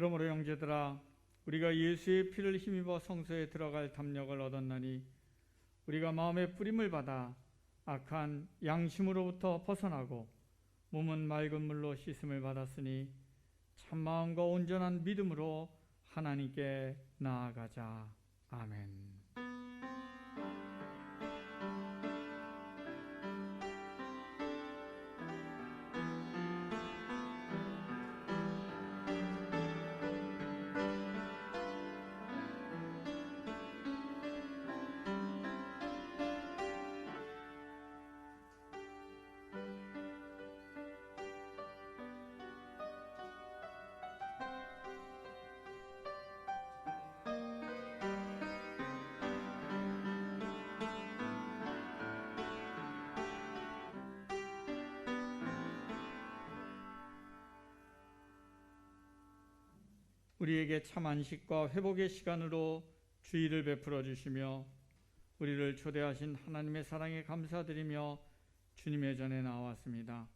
그러므로 형제들아, 우리가 예수의 피를 힘입어 성소에 들어갈 담력을 얻었나니 우리가 마음의 뿌림을 받아 악한 양심으로부터 벗어나고 몸은 맑은 물로 씻음을 받았으니 참마음과 온전한 믿음으로 하나님께 나아가자. 아멘. 우리에게 참 안식과 회복의 시간으로 주의를 베풀어 주시며 우리를 초대하신 하나님의 사랑에 감사드리며 주님의 전에 나왔습니다.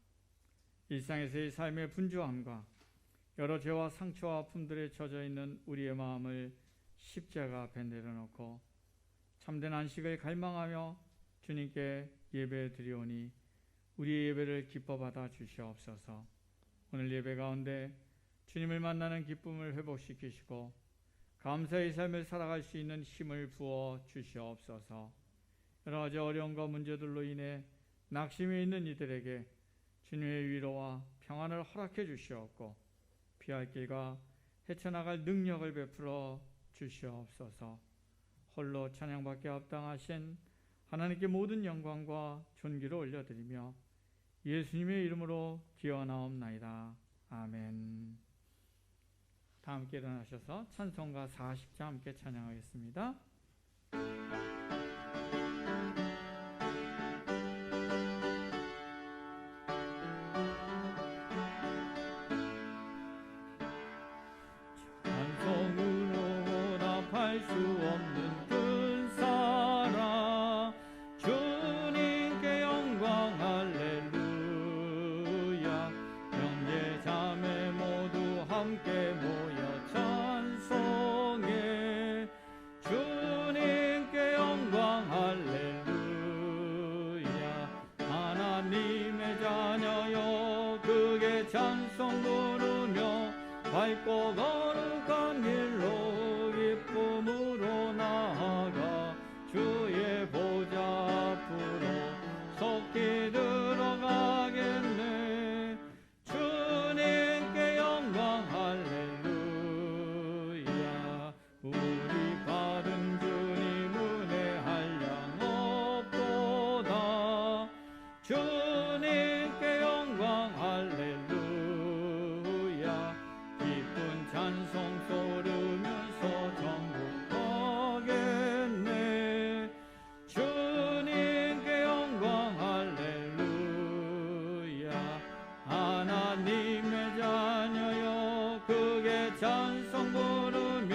일상에서의 삶의 분주함과 여러 죄와 상처와 아픔들에 젖어 있는 우리의 마음을 십자가 앞에 내려놓고 참된 안식을 갈망하며 주님께 예배 드리오니 우리의 예배를 기뻐 받아 주시옵소서. 오늘 예배 가운데 주님을 만나는 기쁨을 회복시키시고 감사의 삶을 살아갈 수 있는 힘을 부어 주시옵소서. 여러 가지 어려움과 문제들로 인해 낙심해 있는 이들에게 주님의 위로와 평안을 허락해 주시옵고 피할 길과 헤쳐나갈 능력을 베풀어 주시옵소서. 홀로 찬양받게 합당하신 하나님께 모든 영광과 존귀를 올려드리며 예수님의 이름으로 기원하옵나이다. 아멘. 다 함께 일어나셔서 찬송가 40자 함께 찬양하겠습니다. 찬송으로 답할 수 없는 큰 사랑 주님께 영광 할렐루야. 형제 자매 모두 함께 모여 찬송해 주님께 영광 할렐루야. 하나님의 자녀여 크게 찬송 부르며 밝고 거룩한 길로 기쁨으로 나아가 주의 보좌 앞으로 속히 들어가겠네. 주님께 영광 할렐루야. 우리 받은 주님 은혜 한량 없도다. 주님께 영광 할렐루야. 기쁜 찬송 소르면서 정복하겠네. 주님께 영광 할렐루야. 하나님의 자녀여 크게 찬송 부르며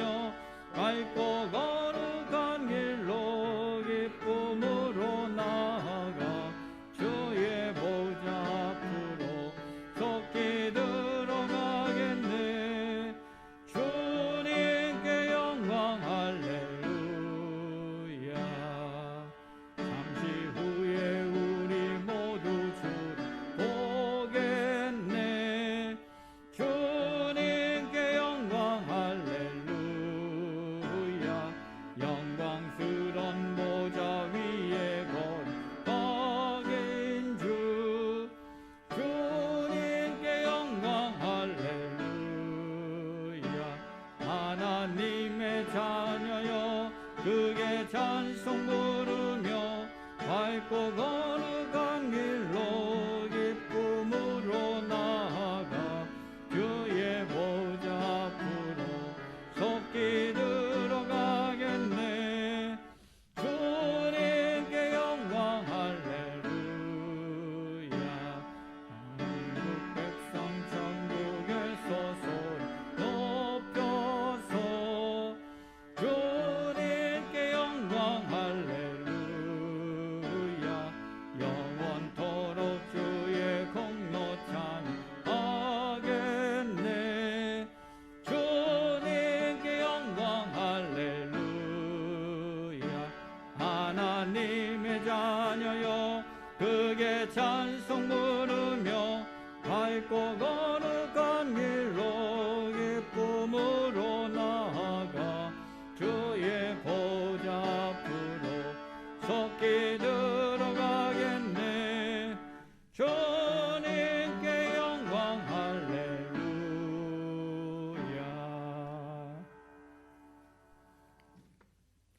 밝고 거룩한 길로 기쁨으로 나아가 주의 보좌 앞으로 속히 들어가겠네. 주님께 영광 할렐루야. 잠시 후에 우리 모두 주를 보겠네. 주님께 영광 할렐루야. 영광스런 보좌 위에 거룩하신 주 주님께 영광 할렐루야. 하나님의 자녀여 크게 찬송 부르며 밝고 거룩한 길로 기쁨으로 나아가 주의 보좌 앞으로 속히 들어가겠네. 주님께 영광 할렐루야. 한국 백성 천국에서 소리 높여서 주님께 영광 할렐루야. 영원 하나님의 자녀여 그게 찬송 부르며 밝고 거룩한 길로 기쁨으로 나아가 주의 보좌 앞으로 속히 들어가겠네. 주님께 영광 할렐루야.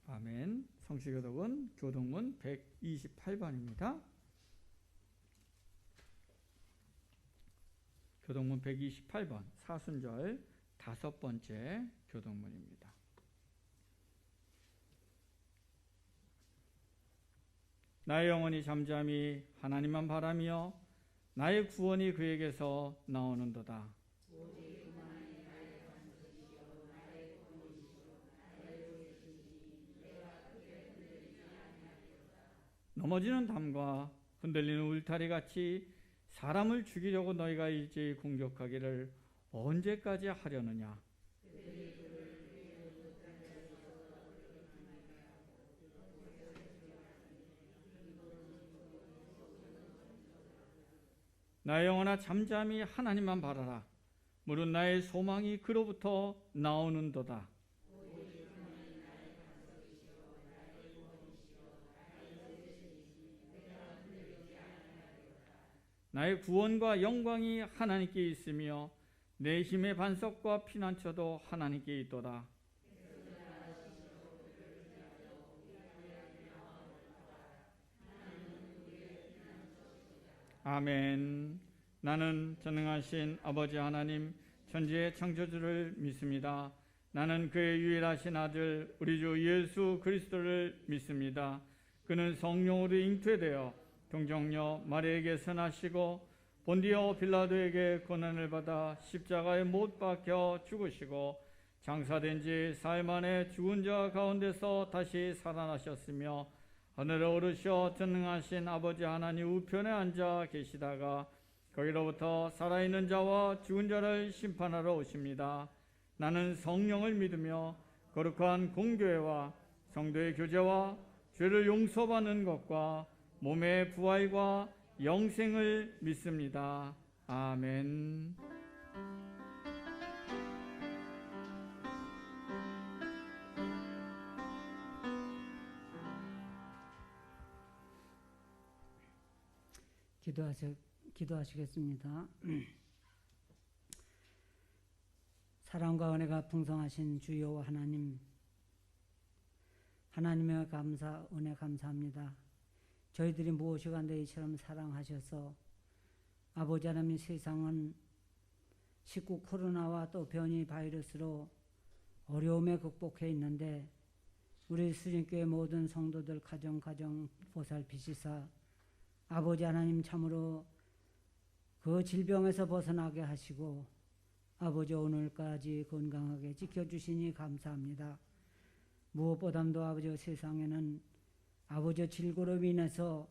아멘. 성시교독은 교독문 128번입니다. 교독문 128번 사순절 5번째 교독문입니다. 나의 영혼이 잠잠히 하나님만 바라며 나의 구원이 그에게서 나오는도다. 넘어지는 담과 흔들리는 울타리 같이 사람을 죽이려고 너희가 일제히 공격하기를 언제까지 하려느냐. 나의 영혼아 잠잠히 하나님만 바라라. 무릇 나의 소망이 그로부터 나오는도다. 나의 구원과 영광이 하나님께 있으며 내 힘의 반석과 피난처도 하나님께 있도다. 아멘. 나는 전능하신 아버지 하나님 천지의 창조주를 믿습니다. 나는 그의 유일하신 아들 우리 주 예수 그리스도를 믿습니다. 그는 성령으로 잉태되어 동정녀 마리아에게서 나시고 본디오 빌라도에게 고난을 받아 십자가에 못 박혀 죽으시고 장사된 지 사흘 만에 죽은 자 가운데서 다시 살아나셨으며 하늘에 오르셔 전능하신 아버지 하나님 우편에 앉아 계시다가 거기로부터 살아있는 자와 죽은 자를 심판하러 오십니다. 나는 성령을 믿으며 거룩한 공교회와 성도의 교제와 죄를 용서받는 것과 몸의 부활과 영생을 믿습니다. 아멘. 기도하시겠습니다. 사랑과 은혜가 풍성하신 주여 하나님, 하나님의 은혜 감사합니다. 저희들이 무엇이간데 이처럼 사랑하셔서 아버지 하나님 세상은 19 코로나와 또 변이 바이러스로 어려움에 극복해 있는데 우리 수진교회 모든 성도들 가정 보살피시사 아버지 하나님 참으로 그 질병에서 벗어나게 하시고 아버지 오늘까지 건강하게 지켜주시니 감사합니다. 무엇보다도 아버지 세상에는 아버지 질고로 인해서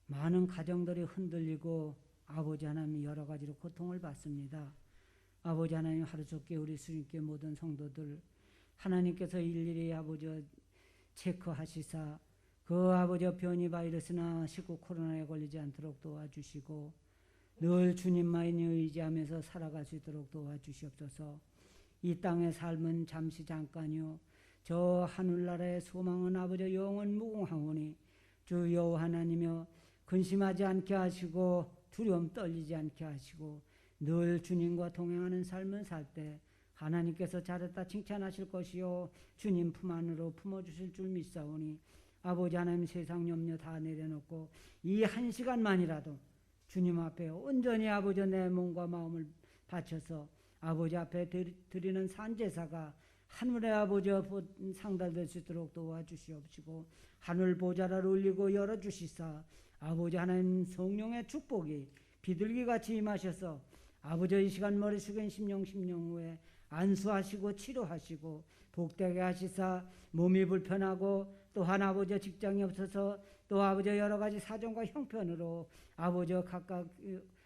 많은 가정들이 흔들리고 아버지 하나님 여러 가지로 고통을 받습니다. 아버지 하나님 하루속히 우리 수님께 모든 성도들 하나님께서 일일이 아버지 체크하시사 그 아버지 변이 바이러스나 19 코로나에 걸리지 않도록 도와주시고 늘 주님만이 의지하면서 살아갈 수 있도록 도와주시옵소서. 이 땅의 삶은 잠시 잠깐이요 저 하늘나라의 소망은 아버지 영원 무궁하오니 주 여호와 하나님여 근심하지 않게 하시고 두려움 떨리지 않게 하시고 늘 주님과 동행하는 삶을 살 때 하나님께서 잘했다 칭찬하실 것이요 주님 품 안으로 품어주실 줄 믿사오니 아버지 하나님 세상 염려 다 내려놓고 이 한 시간만이라도 주님 앞에 온전히 아버지 내 몸과 마음을 바쳐서 아버지 앞에 드리는 산제사가 하늘의 아버지 상달될 수 있도록 도와주시옵시고 하늘 보좌를 올리고 열어주시사 아버지 하나님 성령의 축복이 비둘기같이 임하셔서 아버지 이 시간 머리 숙인 심령 후에 안수하시고 치료하시고 복되게 하시사 몸이 불편하고 또한 아버지 직장이 없어서 또 아버지 여러 가지 사정과 형편으로 아버지 각각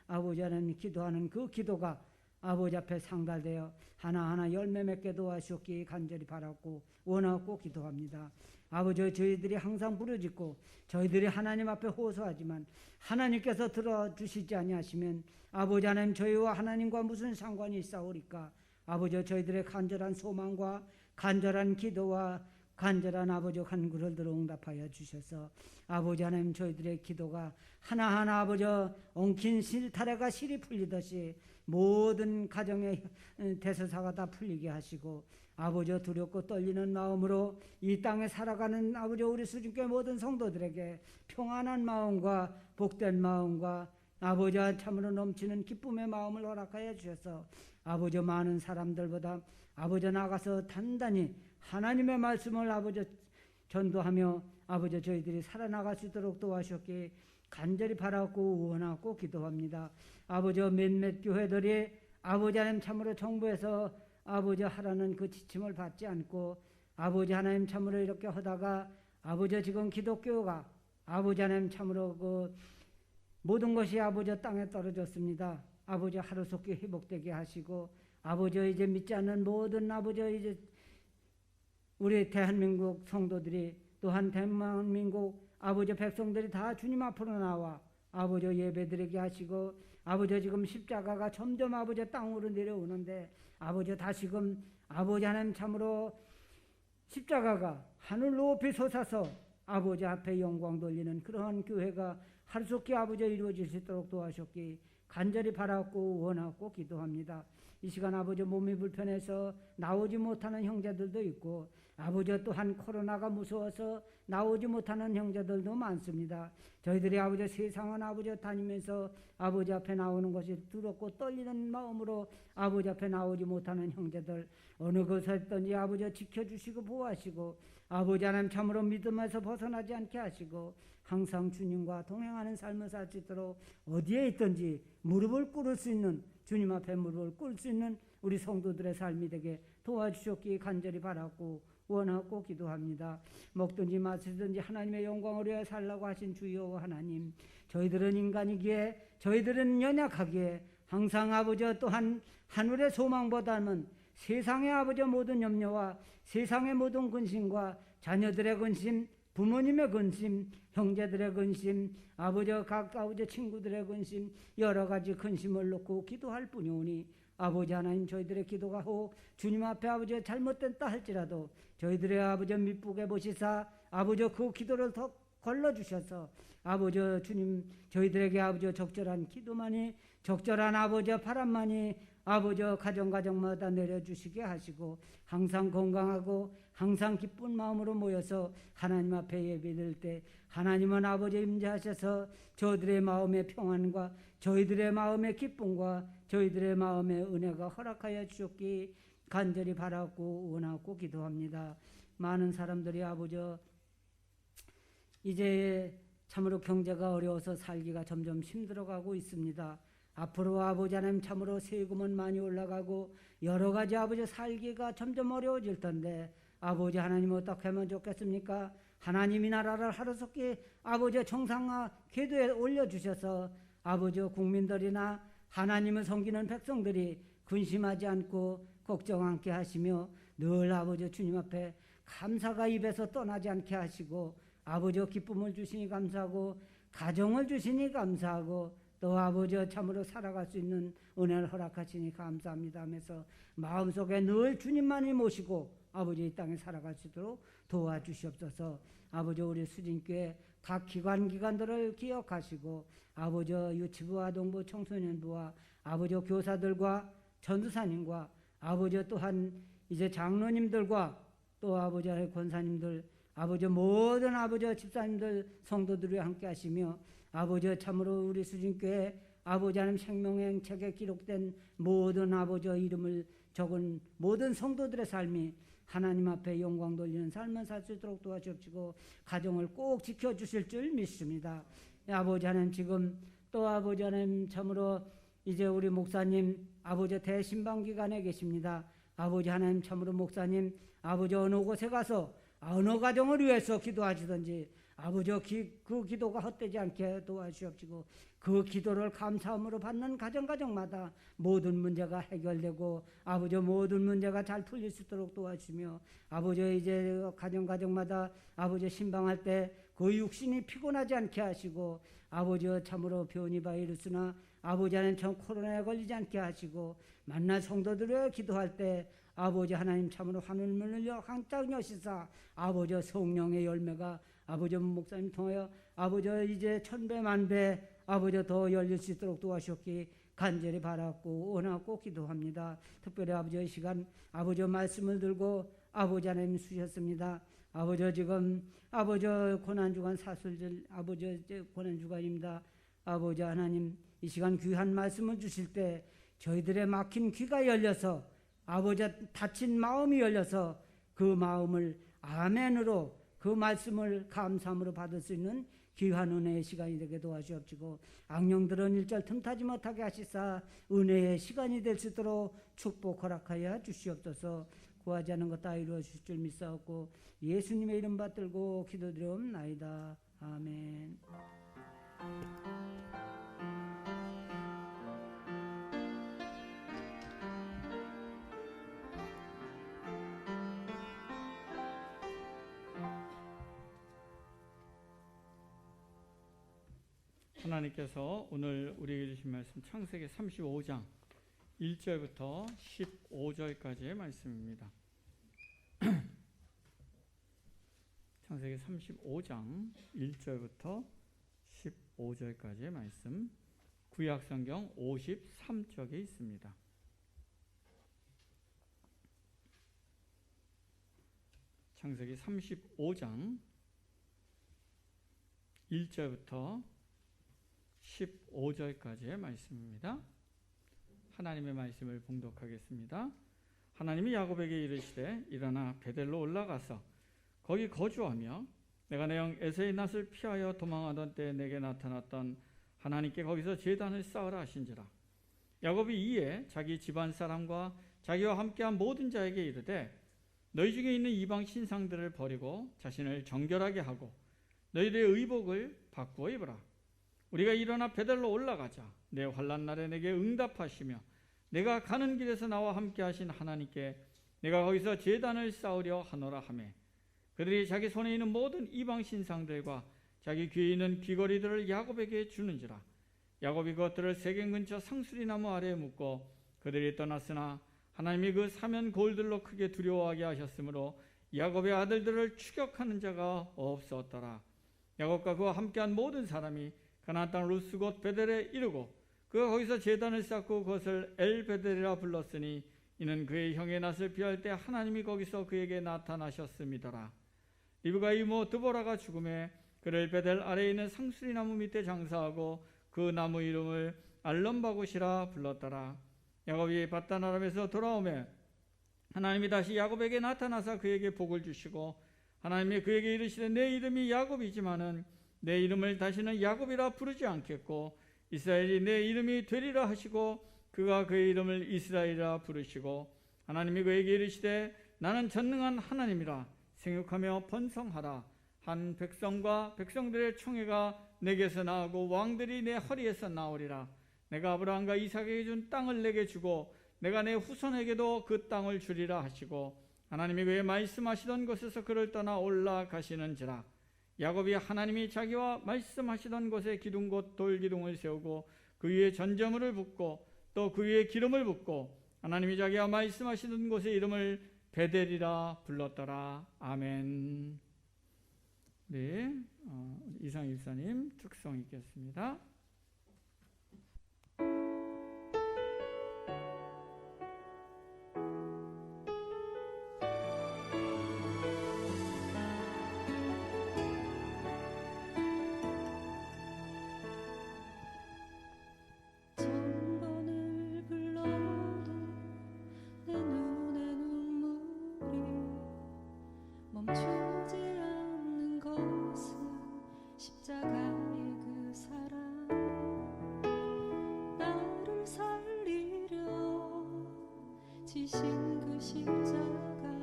아버지 하나님 기도하는 그 기도가 아버지 앞에 상달되어 하나하나 열매 맺게 도와주옵기 간절히 바랐고 원하고 기도합니다. 아버지 저희들이 항상 부르짖고 저희들이 하나님 앞에 호소하지만 하나님께서 들어주시지 아니하시면 아버지 하나님 저희와 하나님과 무슨 상관이 있사오리까. 아버지 저희들의 간절한 소망과 간절한 기도와 간절한 아버지 간구를 들어 응답하여 주셔서 아버지 하나님 저희들의 기도가 하나하나 아버지 엉킨 실타래가 실이 풀리듯이 모든 가정의 대서사가 다 풀리게 하시고 아버지 두렵고 떨리는 마음으로 이 땅에 살아가는 아버지 우리 수준께 모든 성도들에게 평안한 마음과 복된 마음과 아버지 참으로 넘치는 기쁨의 마음을 허락하여 주셔서 아버지 많은 사람들보다 아버지 나가서 단단히 하나님의 말씀을 아버지 전도하며 아버지 저희들이 살아나갈 수 있도록 도와주셨기에 간절히 바라고 원하고 기도합니다. 아버지 몇몇 교회들이 아버지 하나님 참으로 정부에서 아버지 하라는 그 지침을 받지 않고 아버지 하나님 참으로 이렇게 하다가 아버지 지금 기독교가 아버지 하나님 참으로 그 모든 것이 아버지 땅에 떨어졌습니다. 아버지 하루속히 회복되게 하시고 아버지 이제 믿지 않는 모든 아버지 이제 우리 대한민국 성도들이 또한 대한민국 아버지 백성들이 다 주님 앞으로 나와 아버지 예배드리게 하시고 아버지 지금 십자가가 점점 아버지 땅으로 내려오는데 아버지 다시금 아버지 하나님 참으로 십자가가 하늘 높이 솟아서 아버지 앞에 영광 돌리는 그러한 교회가 하루속히 아버지 이루어질 수 있도록 도와주셨기 간절히 바라고 원하고 기도합니다. 이 시간 아버지 몸이 불편해서 나오지 못하는 형제들도 있고 아버지 또한 코로나가 무서워서 나오지 못하는 형제들도 많습니다. 저희들이 아버지 세상은 아버지 다니면서 아버지 앞에 나오는 것이 두렵고 떨리는 마음으로 아버지 앞에 나오지 못하는 형제들 어느 곳에 있든지 아버지 지켜주시고 보호하시고 아버지 하나님 참으로 믿음에서 벗어나지 않게 하시고 항상 주님과 동행하는 삶을 살 수 있도록 어디에 있든지 무릎을 꿇을 수 있는 주님 앞에 무릎을 꿇을 수 있는 우리 성도들의 삶이 되게 도와주셨기에 간절히 바라고 원하고 기도합니다. 먹든지 마시든지 하나님의 영광을 위해 살라고 하신 주여 하나님 저희들은 인간이기에 저희들은 연약하기에 항상 아버지 또한 하늘의 소망보다는 세상의 아버지 모든 염려와 세상의 모든 근심과 자녀들의 근심 부모님의 근심 형제들의 근심 아버지 가까운 친구들의 근심 여러 가지 근심을 놓고 기도할 뿐이오니 아버지 하나님 저희들의 기도가 혹 주님 앞에 아버지 잘못됐다 할지라도 저희들의 아버지 밑보게 보시사 아버지 그 기도를 더 걸러주셔서 아버지 주님 저희들에게 아버지 적절한 기도만이 적절한 아버지 바람만이 아버지 가정마다 내려주시게 하시고 항상 건강하고 항상 기쁜 마음으로 모여서 하나님 앞에 예배드릴 때 하나님은 아버지 임재하셔서 저희들의 마음의 평안과 저희들의 마음의 기쁨과 저희들의 마음의 은혜가 허락하여 주셨기 간절히 바라고 원하고 기도합니다. 많은 사람들이 아버지 이제 참으로 경제가 어려워서 살기가 점점 힘들어가고 있습니다. 앞으로 아버지 하나님 참으로 세금은 많이 올라가고 여러 가지 아버지 살기가 점점 어려워질 텐데 아버지 하나님 어떻게 하면 좋겠습니까? 하나님이 나라를 하루속히 아버지 정상화 궤도에 올려주셔서 아버지 국민들이나 하나님을 섬기는 백성들이 근심하지 않고 걱정 않게 하시며 늘 아버지 주님 앞에 감사가 입에서 떠나지 않게 하시고 아버지 기쁨을 주시니 감사하고 가정을 주시니 감사하고 또 아버지 참으로 살아갈 수 있는 은혜를 허락하시니 감사합니다 하면서 마음속에 늘 주님만이 모시고 아버지 이 땅에 살아갈 수 있도록 도와주시옵소서. 아버지 우리 수진교회 각 기관들을 기억하시고 아버지 유치부와 아동부 청소년부와 아버지 교사들과 전도사님과 아버지 또한 이제 장로님들과 또 아버지 권사님들 아버지 모든 아버지 집사님들 성도들이 함께 하시며 아버지 참으로 우리 수진교회 아버지 하나님 생명행 책에 기록된 모든 아버지 이름을 적은 모든 성도들의 삶이 하나님 앞에 영광 돌리는 삶을 살 수 있도록 도와주시고 가정을 꼭 지켜주실 줄 믿습니다. 아버지 하나님 지금 또 아버지 하나님 참으로 이제 우리 목사님 아버지 대신방 기간에 계십니다. 아버지 하나님 참으로 목사님 아버지 어느 곳에 가서 어느 가정을 위해서 기도하시든지 아버지 그 기도가 헛되지 않게 도와주옵시고 그 기도를 감사함으로 받는 가정마다 모든 문제가 해결되고 아버지 모든 문제가 잘 풀릴 수 있도록 도와주시며 아버지 이제 가정마다 아버지 신방할 때 그 육신이 피곤하지 않게 하시고 아버지 참으로 변이 바이러스나 아버지 하나님 전 코로나에 걸리지 않게 하시고 만날 성도들을 기도할 때 아버지 하나님 참으로 하늘문을 항상 여시사 아버지 성령의 열매가 아버지 목사님 통하여 아버지 이제 천배만배 아버지 더 열릴 수 있도록 도와주셨기 간절히 바랐고 원하고 기도합니다. 특별히 아버지의 시간 아버지 말씀을 들고 아버지 하나님 주셨습니다. 아버지 지금 아버지 고난주간 사술절 아버지 고난주간입니다. 아버지 하나님 이 시간 귀한 말씀을 주실 때 저희들의 막힌 귀가 열려서 아버지 다친 마음이 열려서 그 마음을 아멘으로 그 말씀을 감사함으로 받을 수 있는 귀한 은혜의 시간이 되게 도와주옵시고 악령들은 일절 틈타지 못하게 하시사 은혜의 시간이 될 수 있도록 축복 허락하여 주시옵소서. 구하지 않은 것 다 이루어 주실 줄 믿사옵고 예수님의 이름 받들고 기도드리옵나이다. 아멘. 하나님께서 오늘 우리에게 주신 말씀 창세기 35장 1절부터 15절까지의 말씀입니다. 창세기 35장 1절부터 15절까지의 말씀 구약성경 53쪽에 있습니다. 창세기 35장 1절부터 15절까지의 말씀입니다. 하나님의 말씀을 봉독하겠습니다. 하나님이 야곱에게 이르시되 일어나 베델로 올라가서 거기 거주하며 내가 내 형 에서의 낯을 피하여 도망하던 때에 내게 나타났던 하나님께 거기서 제단을 쌓으라 하신지라. 야곱이 이에 자기 집안 사람과 자기와 함께한 모든 자에게 이르되 너희 중에 있는 이방 신상들을 버리고 자신을 정결하게 하고 너희들의 의복을 바꾸어 입으라. 우리가 일어나 베델로 올라가자. 내 환난 날에 내게 응답하시며 내가 가는 길에서 나와 함께 하신 하나님께 내가 거기서 제단을 쌓으려 하노라 하매 그들이 자기 손에 있는 모든 이방 신상들과 자기 귀에 있는 귀걸이들을 야곱에게 주는지라. 야곱이 그것들을 세겜 근처 상수리 나무 아래에 묻고 그들이 떠났으나 하나님이 그 사면 골들로 크게 두려워하게 하셨으므로 야곱의 아들들을 추격하는 자가 없었더라. 야곱과 그와 함께한 모든 사람이 가나안 땅 루스 곧 베델에 이르고 그가 거기서 제단을 쌓고 그것을 엘베델이라 불렀으니 이는 그의 형의 낯을 피할 때 하나님이 거기서 그에게 나타나셨음이더라. 리브가 이모 드보라가 죽음에 그를 베델 아래에 있는 상수리 나무 밑에 장사하고 그 나무 이름을 알론바굿이라 불렀더라. 야곱이 밧단 아람에서 돌아오매 하나님이 다시 야곱에게 나타나사 그에게 복을 주시고 하나님이 그에게 이르시되 내 이름이 야곱이지만은 내 이름을 다시는 야곱이라 부르지 않겠고 이스라엘이 내 이름이 되리라 하시고 그가 그의 이름을 이스라엘이라 부르시고 하나님이 그에게 이르시되 나는 전능한 하나님이라 생육하며 번성하라. 한 백성과 백성들의 총회가 내게서 나오고 왕들이 내 허리에서 나오리라. 내가 아브라함과 이삭에게 준 땅을 내게 주고 내가 내 후손에게도 그 땅을 주리라 하시고 하나님이 그의 말씀하시던 곳에서 그를 떠나 올라가시는지라. 야곱이 하나님이 자기와 말씀하시던 곳에 기둥곧 돌기둥을 세우고 그 위에 전저물을 붓고 또 그 위에 기름을 붓고 하나님이 자기와 말씀하시던 곳의 이름을 베델이라 불렀더라. 아멘. 네, 이상 일사님 특성 있겠습니다. 지신 그 십자가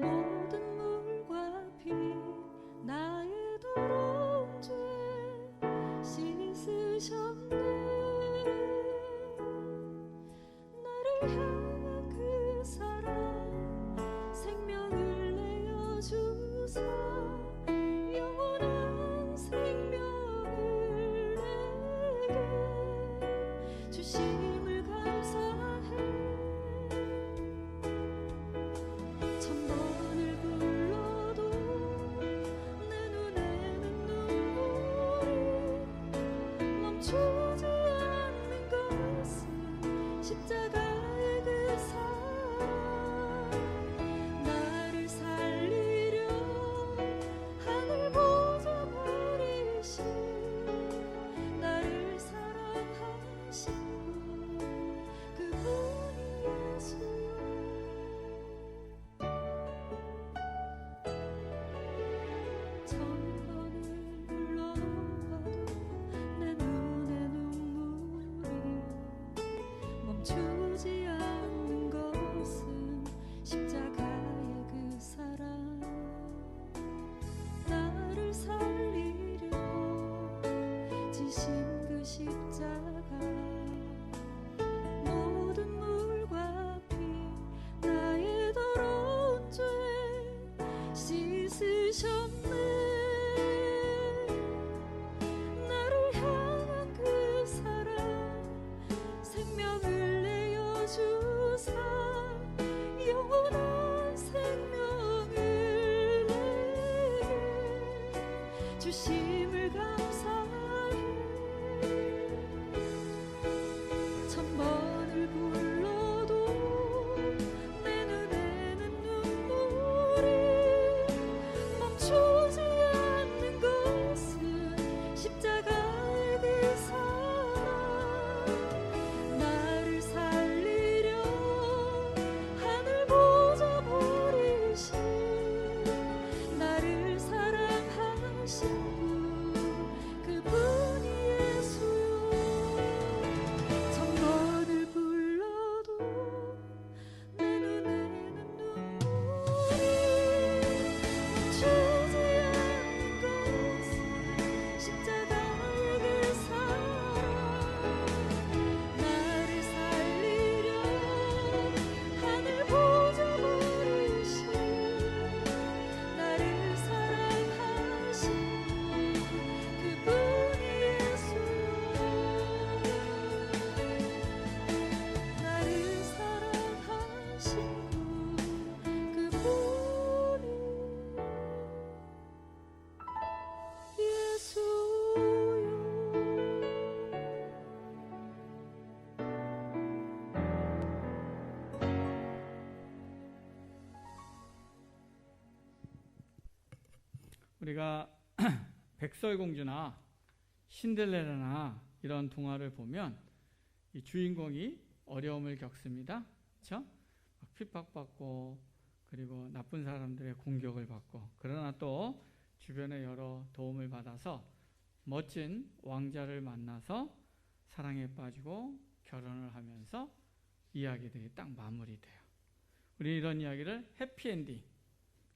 모든 주셨네. 나를 향한 그 사랑 생명을 내어주사 영원한 생명을 내게 주심을 감사해. 천번을 불러도 내 눈에는 눈물이 멈추지 않는 것은 십자가의 그 사랑. 나를 살리려 하늘 보좌 버리신 나를 사랑하신 분, 그분이 예수요. 천번을 불러도 내 눈에는 눈물이 멈추지 않는 것은 십자가의 그 사랑. 나를 살리려 하늘 보좌 버리신 나를 사랑하신 분, 그분이 예수요. 나를 사랑하신 분, 그분이 예수요. 우리가 백설공주나 신데렐라나 이런 동화를 보면 이 주인공이 어려움을 겪습니다. 그렇죠? 핍박받고 그리고 나쁜 사람들의 공격을 받고, 그러나 또 주변에 여러 도움을 받아서 멋진 왕자를 만나서 사랑에 빠지고 결혼을 하면서 이야기들이 딱 마무리돼요. 우리 이런 이야기를 해피엔딩,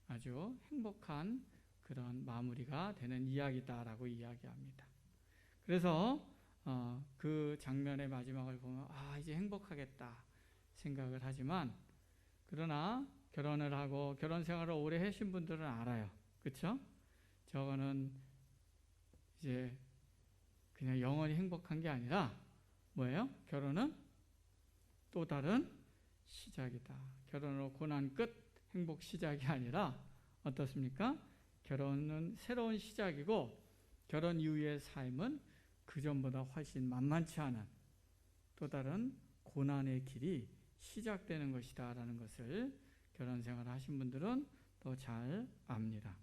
아주 행복한 그런 마무리가 되는 이야기다라고 이야기합니다. 그래서 그 장면의 마지막을 보면 이제 행복하겠다 생각을 하지만, 그러나 결혼을 하고 결혼 생활을 오래 하신 분들은 알아요. 그렇죠? 저거는 이제 그냥 영원히 행복한 게 아니라 뭐예요? 결혼은 또 다른 시작이다. 결혼으로 고난 끝, 행복 시작이 아니라 어떻습니까? 결혼은 새로운 시작이고, 결혼 이후의 삶은 그전보다 훨씬 만만치 않은 또 다른 고난의 길이 시작되는 것이다 라는 것을 결혼 생활을 하신 분들은 더 잘 압니다.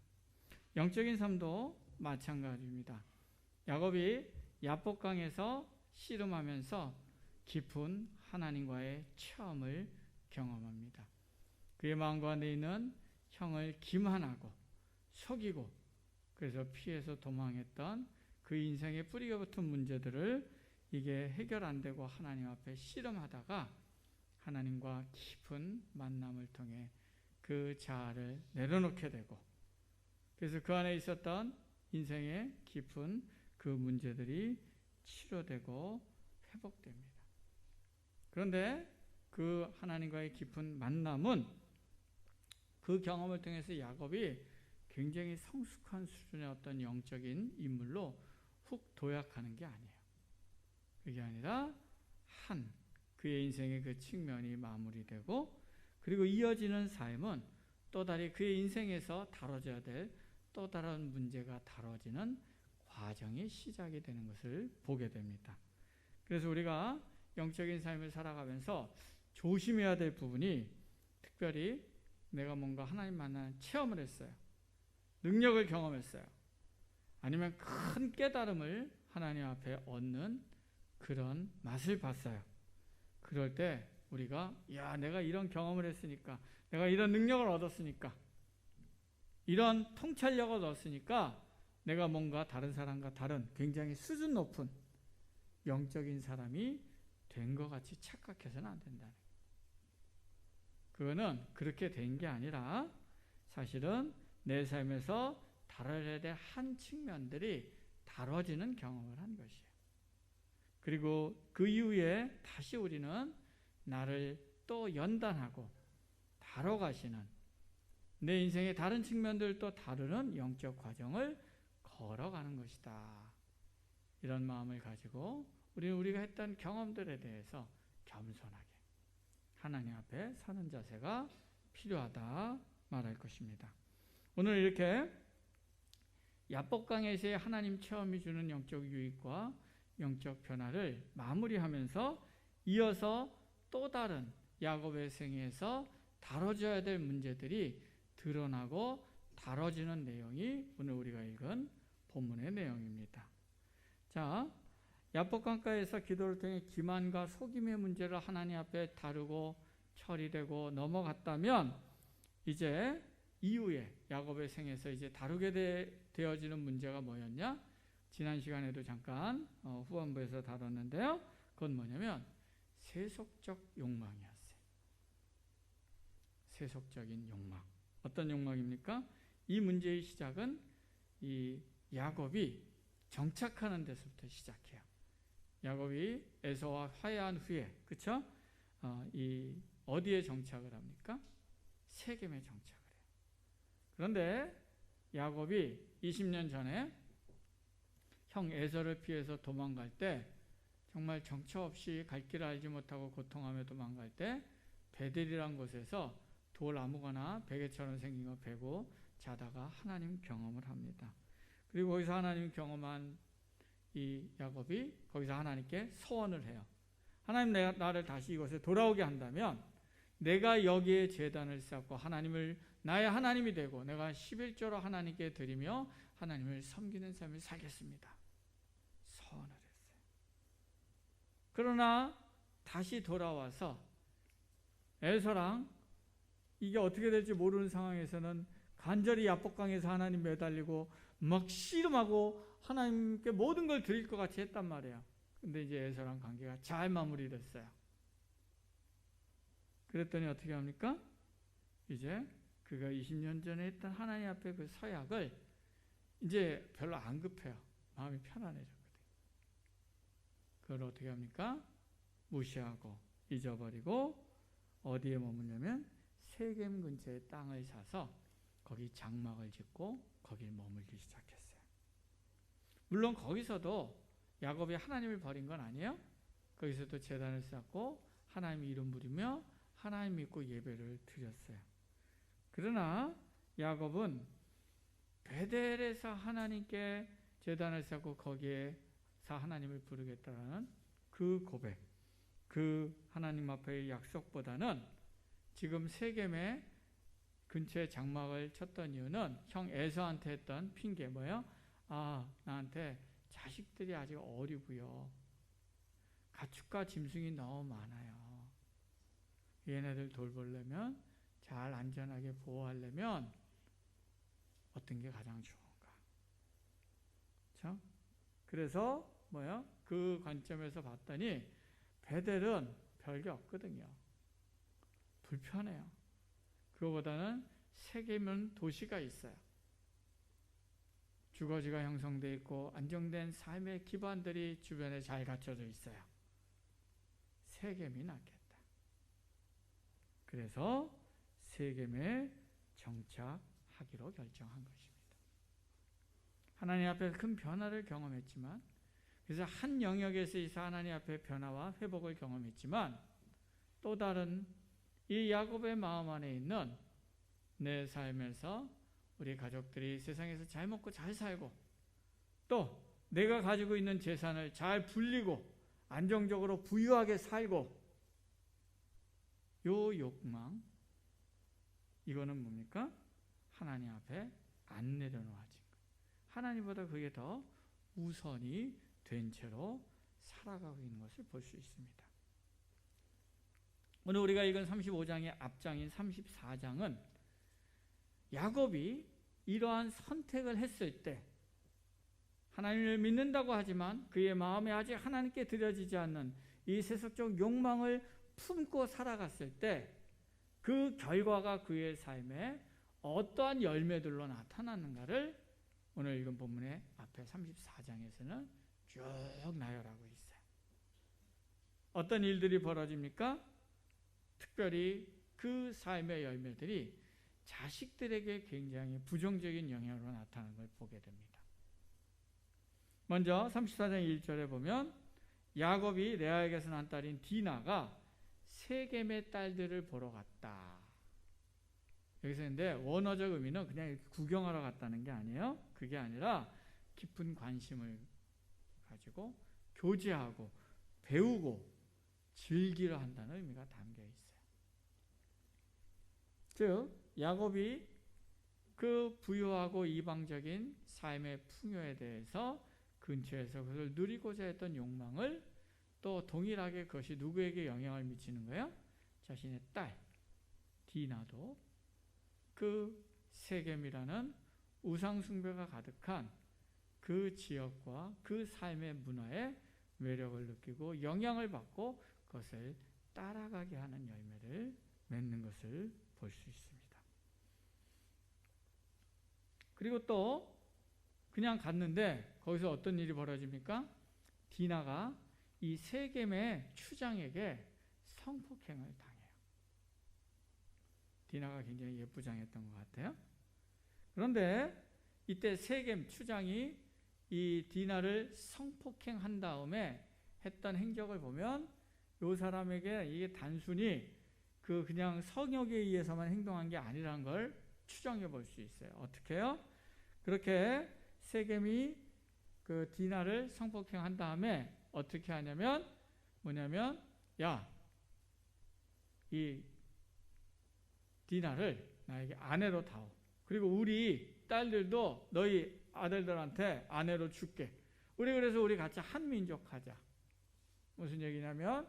영적인 삶도 마찬가지입니다. 야곱이 야복강에서 씨름하면서 깊은 하나님과의 체험을 경험합니다. 그의 마음 가운데 있는 형을 기만하고 속이고 그래서 피해서 도망했던 그 인생의 뿌리가 붙은 문제들을 이게 해결 안 되고 하나님 앞에 씨름하다가 하나님과 깊은 만남을 통해 그 자아를 내려놓게 되고, 그래서 그 안에 있었던 인생의 깊은 그 문제들이 치료되고 회복됩니다. 그런데 그 하나님과의 깊은 만남은 그 경험을 통해서 야곱이 굉장히 성숙한 수준의 어떤 영적인 인물로 훅 도약하는 게 아니에요. 그게 아니라 그의 인생의 그 측면이 마무리되고, 그리고 이어지는 삶은 또 다른 그의 인생에서 다뤄져야 될 또 다른 문제가 다뤄지는 과정이 시작이 되는 것을 보게 됩니다. 그래서 우리가 영적인 삶을 살아가면서 조심해야 될 부분이, 특별히 내가 뭔가 하나님 만나는 체험을 했어요. 능력을 경험했어요. 아니면 큰 깨달음을 하나님 앞에 얻는 그런 맛을 봤어요. 그럴 때 우리가 내가 이런 경험을 했으니까, 내가 이런 능력을 얻었으니까, 이런 통찰력을 얻었으니까 내가 뭔가 다른 사람과 다른 굉장히 수준 높은 영적인 사람이 된 것 같이 착각해서는 안 된다는 거예요. 그거는 그렇게 된 게 아니라 사실은 내 삶에서 다뤄야 될 한 측면들이 다뤄지는 경험을 한 것이에요. 그리고 그 이후에 다시 우리는 나를 또 연단하고 다뤄가시는, 내 인생의 다른 측면들도 다루는 영적 과정을 걸어가는 것이다. 이런 마음을 가지고 우리는 우리가 했던 경험들에 대해서 겸손하게 하나님 앞에 서는 자세가 필요하다 말할 것입니다. 오늘 이렇게 야복강에서의 하나님 체험이 주는 영적 유익과 영적 변화를 마무리하면서 이어서 또 다른 야곱의 생애에서 다뤄져야 될 문제들이 드러나고 다뤄지는 내용이 오늘 우리가 읽은 본문의 내용입니다. 자, 야복강가에서 기도를 통해 기만과 속임의 문제를 하나님 앞에 다루고 처리되고 넘어갔다면 이제 이후에 야곱의 생에서 이제 다루게 되어지는 문제가 뭐였냐? 지난 시간에도 잠깐 후반부에서 다뤘는데요. 그건 뭐냐면 세속적 욕망이었어요. 세속적인 욕망. 어떤 욕망입니까? 이 문제의 시작은 이 야곱이 정착하는 데서부터 시작해요. 야곱이 에서와 화해한 후에, 그렇죠? 이 어디에 정착을 합니까? 세겜에 정착을 해요. 그런데 야곱이 20년 전에 형 에서를 피해서 도망갈 때 정말 정처 없이 갈 길을 알지 못하고 고통하며 도망갈 때 베델이란 곳에서 돌 아무거나 베개처럼 생긴 거 베고 자다가 하나님 경험을 합니다. 그리고 거기서 하나님 경험한 이 야곱이 거기서 하나님께 소원을 해요. 하나님, 나를 다시 이곳에 돌아오게 한다면 내가 여기에 제단을 쌓고 하나님을 나의 하나님이 되고 내가 11조로 하나님께 드리며 하나님을 섬기는 삶을 살겠습니다. 소원을 했어요. 그러나 다시 돌아와서 에서랑 이게 어떻게 될지 모르는 상황에서는 간절히 야복강에서 하나님 매달리고 막 씨름하고 하나님께 모든 걸 드릴 것 같이 했단 말이에요. 근데 이제 에서랑 관계가 잘 마무리됐어요. 그랬더니 어떻게 합니까? 이제 그가 20년 전에 했던 하나님 앞에 그 서약을 이제 별로 안 급해요. 마음이 편안해졌거든요. 그걸 어떻게 합니까? 무시하고 잊어버리고 어디에 머물냐면 세겜 근처에 땅을 사서 거기 장막을 짓고 거기 머물기 시작했어요. 물론 거기서도 야곱이 하나님을 버린 건 아니에요. 거기서도 제단을 쌓고 하나님 이름 부리며 하나님 믿고 예배를 드렸어요. 그러나 야곱은 베델에서 하나님께 제단을 쌓고 거기에서 하나님을 부르겠다는 그 고백, 그 하나님 앞의 약속보다는 지금 세겜의 근처에 장막을 쳤던 이유는 형 에서한테 했던 핑계 뭐예요? 나한테 자식들이 아직 어리고요. 가축과 짐승이 너무 많아요. 얘네들 돌보려면 잘 안전하게 보호하려면 어떤 게 가장 좋은가? 그렇죠? 그래서 뭐야? 그 관점에서 봤더니 베델은 별게 없거든요. 불편해요. 그거보다는 세겜은 도시가 있어요. 주거지가 형성되어 있고 안정된 삶의 기반들이 주변에 잘 갖춰져 있어요. 세겜이 낫겠다. 그래서 세겜에 정착하기로 결정한 것입니다. 하나님 앞에서 큰 변화를 경험했지만, 그래서 한 영역에서 있어 하나님 앞에 변화와 회복을 경험했지만, 또 다른 이 야곱의 마음 안에 있는 내 삶에서 우리 가족들이 세상에서 잘 먹고 잘 살고 또 내가 가지고 있는 재산을 잘 불리고 안정적으로 부유하게 살고, 요 욕망, 이거는 뭡니까? 하나님 앞에 안 내려놓아진 것. 하나님보다 그게 더 우선이 된 채로 살아가고 있는 것을 볼 수 있습니다. 오늘 우리가 읽은 35장의 앞장인 34장은 야곱이 이러한 선택을 했을 때 하나님을 믿는다고 하지만 그의 마음에 아직 하나님께 드려지지 않는 이 세속적 욕망을 품고 살아갔을 때 그 결과가 그의 삶에 어떠한 열매들로 나타나는가를 오늘 읽은 본문의 앞에 34장에서는 쭉 나열하고 있어요. 어떤 일들이 벌어집니까? 특별히 그 삶의 열매들이 자식들에게 굉장히 부정적인 영향으로 나타나는 걸 보게 됩니다. 먼저 34장 1절에 보면 야곱이 레아에게서 난 딸인 디나가 세겜의 딸들을 보러 갔다. 여기서 근데 원어적 의미는 그냥 이렇게 구경하러 갔다는 게 아니에요. 그게 아니라 깊은 관심을 가지고 교제하고 배우고 즐기려 한다는 의미가 담겨 있어요. 즉 야곱이 그 부유하고 이방적인 삶의 풍요에 대해서 근처에서 그것을 누리고자 했던 욕망을 또 동일하게 그것이 누구에게 영향을 미치는 거예요? 자신의 딸 디나도 그 세겜이라는 우상숭배가 가득한 그 지역과 그 삶의 문화에 매력을 느끼고 영향을 받고 그것을 따라가게 하는 열매를 맺는 것을 볼 수 있습니다. 그리고 또 그냥 갔는데 거기서 어떤 일이 벌어집니까? 디나가 이 세겜의 추장에게 성폭행을 당해요. 디나가 굉장히 예쁘장했던 것 같아요. 그런데 이때 세겜 추장이 이 디나를 성폭행한 다음에 했던 행적을 보면 이 사람에게 이게 단순히 그냥 성욕에 의해서만 행동한 게 아니라는 걸 추정해 볼 수 있어요. 어떻게 해요? 그렇게 세겜이 그 디나를 성폭행한 다음에 어떻게 하냐면 뭐냐면 야, 이 디나를 나에게 아내로 다오. 그리고 우리 딸들도 너희 아들들한테 아내로 줄게. 그래서 우리 같이 한 민족 하자. 무슨 얘기냐면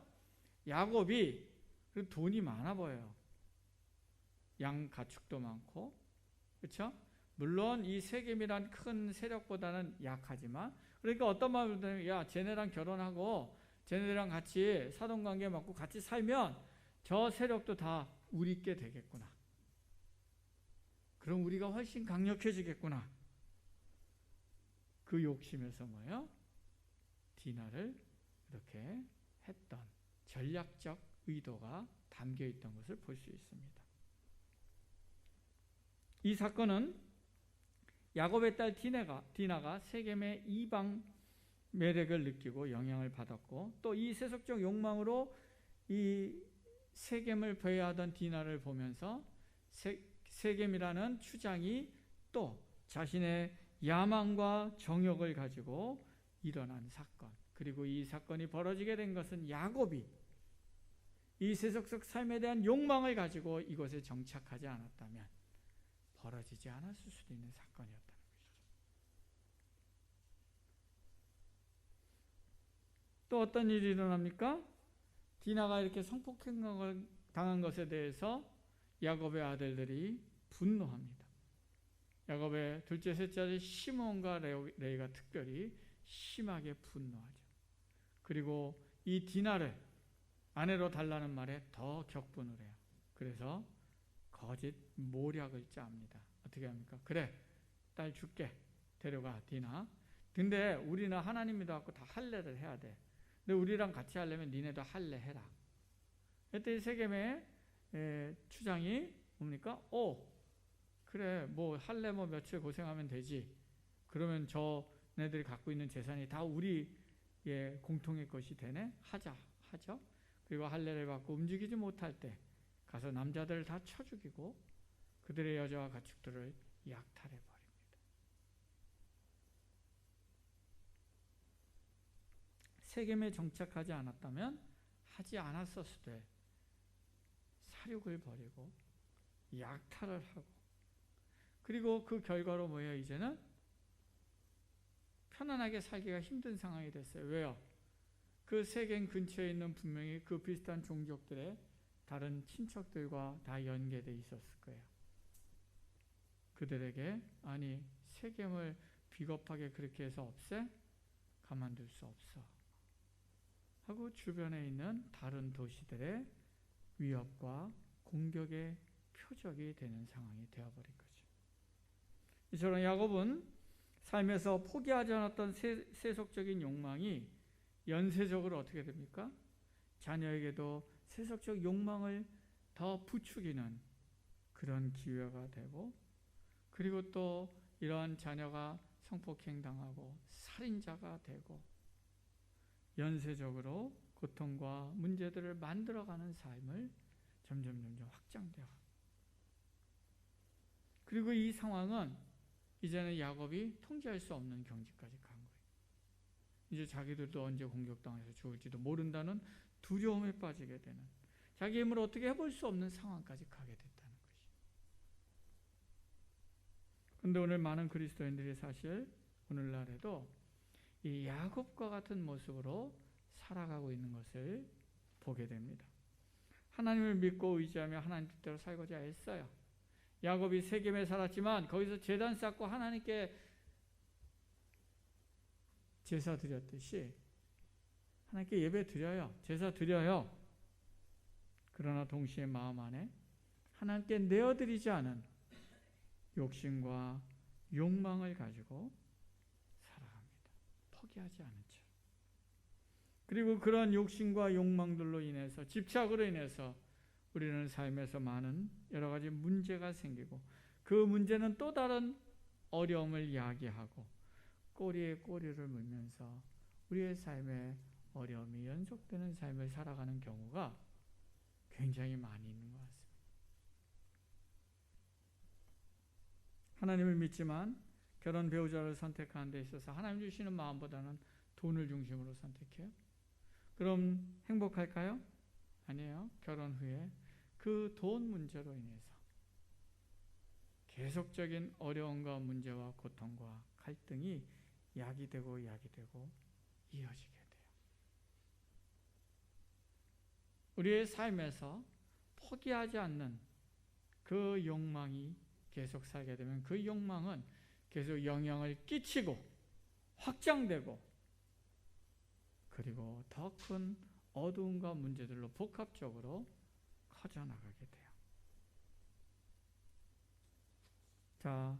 야곱이 돈이 많아 보여요. 양 가축도 많고, 그렇죠? 물론 이 세겜이란 큰 세력보다는 약하지만, 그러니까 어떤 마음을 드냐면 야, 쟤네랑 결혼하고 쟤네랑 같이 사돈관계 맺고 같이 살면 저 세력도 다 우리께 되겠구나. 그럼 우리가 훨씬 강력해지겠구나. 그 욕심에서 뭐예요? 디나를 이렇게 했던 전략적 의도가 담겨 있던 것을 볼 수 있습니다. 이 사건은 야곱의 딸 디나가 세겜의 이방 매력을 느끼고 영향을 받았고 또 이 세속적 욕망으로 이 세겜을 배회하던 디나를 보면서 세겜이라는 추장이 또 자신의 야망과 정욕을 가지고 일어난 사건, 그리고 이 사건이 벌어지게 된 것은 야곱이 이 세속적 삶에 대한 욕망을 가지고 이곳에 정착하지 않았다면 벌어지지 않았을 수도 있는 사건이었다는 것이죠. 또 어떤 일이 일어납니까? 디나가 이렇게 성폭행을 당한 것에 대해서 야곱의 아들들이 분노합니다. 야곱의 둘째, 셋째 아들 시몬과 레이가 특별히 심하게 분노하죠. 그리고 이 디나를 아내로 달라는 말에 더 격분을 해요. 그래서 거짓 모략을 짭니다. 어떻게 합니까? 그래, 딸 줄게. 데려가, 디나. 근데 우리는 하나님 믿어갖고 다 할례를 해야 돼. 근데 우리랑 같이 하려면 니네도 할례 해라. 그때 세겜의 추장이 뭡니까? 그래, 뭐 할례 뭐 며칠 고생하면 되지. 그러면 저네들이 갖고 있는 재산이 다 우리의 공통의 것이 되네? 하죠. 그리고 할례를 받고 움직이지 못할 때 가서 남자들을 다 쳐 죽이고 그들의 여자와 가축들을 약탈해 버립니다. 세겜에 정착하지 않았다면 하지 않았었을 때 사륙을 벌이고 약탈을 하고, 그리고 그 결과로 뭐예요? 이제는 편안하게 살기가 힘든 상황이 됐어요. 왜요? 그 세겜 근처에 있는 분명히 그 비슷한 종족들의 다른 친척들과 다 연계되어 있었을 거예요. 그들에게 아니 세겜을 비겁하게 그렇게 해서 없애? 가만둘 수 없어 하고 주변에 있는 다른 도시들의 위협과 공격의 표적이 되는 상황이 되어버린 거죠. 이처럼 야곱은 삶에서 포기하지 않았던 세속적인 욕망이 연쇄적으로 어떻게 됩니까? 자녀에게도 세속적 욕망을 더 부추기는 그런 기회가 되고, 그리고 또 이러한 자녀가 성폭행 당하고 살인자가 되고 연쇄적으로 고통과 문제들을 만들어가는 삶을 점점 확장되어. 그리고 이 상황은 이제는 야곱이 통제할 수 없는 경지까지 간 거예요. 이제 자기들도 언제 공격당해서 죽을지도 모른다는 두려움에 빠지게 되는, 자기 힘으로 어떻게 해볼 수 없는 상황까지 가게 됐다는 것이. 그런데 오늘 많은 그리스도인들이 사실 오늘날에도 이 야곱과 같은 모습으로 살아가고 있는 것을 보게 됩니다. 하나님을 믿고 의지하며 하나님 뜻대로 살고자 애써요. 야곱이 세겜에 살았지만 거기서 제단 쌓고 하나님께 제사 드렸듯이 하나님께 예배 드려요. 제사 드려요. 그러나 동시에 마음 안에 하나님께 내어드리지 않은 욕심과 욕망을 가지고 살아갑니다. 포기하지 않은 채. 그리고 그런 욕심과 욕망들로 인해서, 집착으로 인해서 우리는 삶에서 많은 여러 가지 문제가 생기고, 그 문제는 또 다른 어려움을 야기하고 꼬리에 꼬리를 물면서 우리의 삶에 어려움이 연속되는 삶을 살아가는 경우가 굉장히 많이 있는 것 같습니다. 하나님을 믿지만 결혼 배우자를 선택하는 데 있어서 하나님 주시는 마음보다는 돈을 중심으로 선택해요. 그럼 행복할까요? 아니에요. 결혼 후에 그 돈 문제로 인해서 계속적인 어려움과 문제와 고통과 갈등이 야기되고 이어지게 돼요. 우리의 삶에서 포기하지 않는 그 욕망이 계속 살게 되면 그 욕망은 계속 영향을 끼치고 확장되고, 그리고 더 큰 어두움과 문제들로 복합적으로 커져나가게 돼요. 자,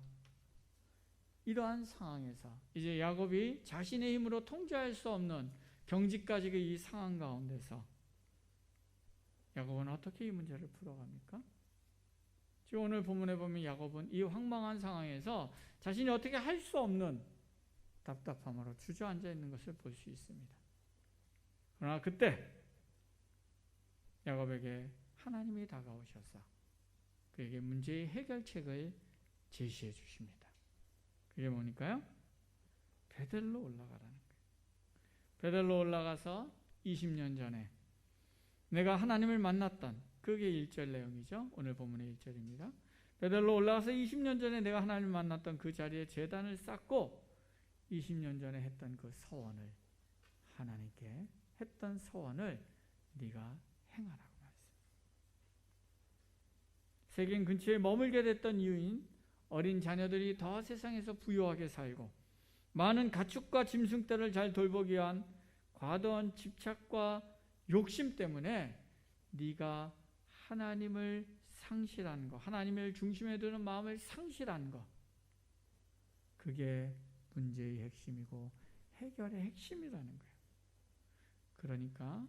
이러한 상황에서 이제 야곱이 자신의 힘으로 통제할 수 없는 경지까지의 이 상황 가운데서 야곱은 어떻게 이 문제를 풀어갑니까? 지금 오늘 본문에 보면 야곱은 이 황망한 상황에서 자신이 어떻게 할 수 없는 답답함으로 주저앉아 있는 것을 볼 수 있습니다. 그러나 그때 야곱에게 하나님이 다가오셔서 그에게 문제의 해결책을 제시해 주십니다. 그게 뭐니까요? 베델로 올라가라는 거예요. 베델로 올라가서 20년 전에 내가 하나님을 만났던, 그게 1절 내용이죠. 오늘 본문의 1절입니다. 베델로 올라가서 20년 전에 내가 하나님을 만났던 그 자리에 제단을 쌓고 20년 전에 했던 그 서원을, 하나님께 했던 서원을 네가 행하라고 말했습니다. 세겜 근처에 머물게 됐던 이유인 어린 자녀들이 더 세상에서 부유하게 살고 많은 가축과 짐승떼를 잘 돌보기 위한 과도한 집착과 욕심 때문에 네가 하나님을 상실한 것, 하나님을 중심에 두는 마음을 상실한 것, 그게 문제의 핵심이고 해결의 핵심이라는 거예요. 그러니까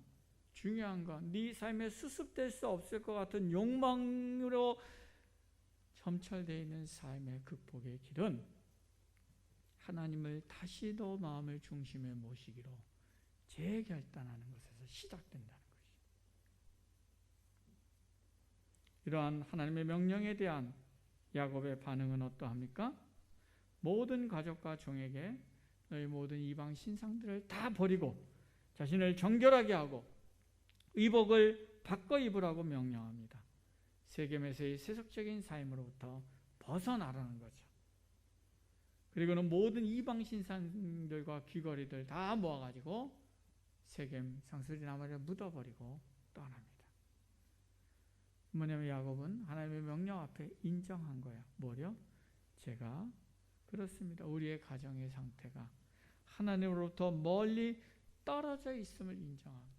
중요한 건 네 삶에 수습될 수 없을 것 같은 욕망으로 점철되어 있는 삶의 극복의 길은 하나님을 다시 더 마음을 중심에 모시기로 재결단하는 것에서 시작된다는 것이죠. 이러한 하나님의 명령에 대한 야곱의 반응은 어떠합니까? 모든 가족과 종에게 너희 모든 이방 신상들을 다 버리고 자신을 정결하게 하고 의복을 바꿔 입으라고 명령합니다. 세겜에서의 세속적인 삶으로부터 벗어나라는 거죠. 그리고는 모든 이방 신상들과 귀걸이들 다 모아가지고 세겜 상수리 나무에 묻어버리고 떠납니다. 뭐냐면 야곱은 하나님의 명령 앞에 인정한 거예요. 뭐요? 제가 그렇습니다. 우리의 가정의 상태가 하나님으로부터 멀리 떨어져 있음을 인정합니다.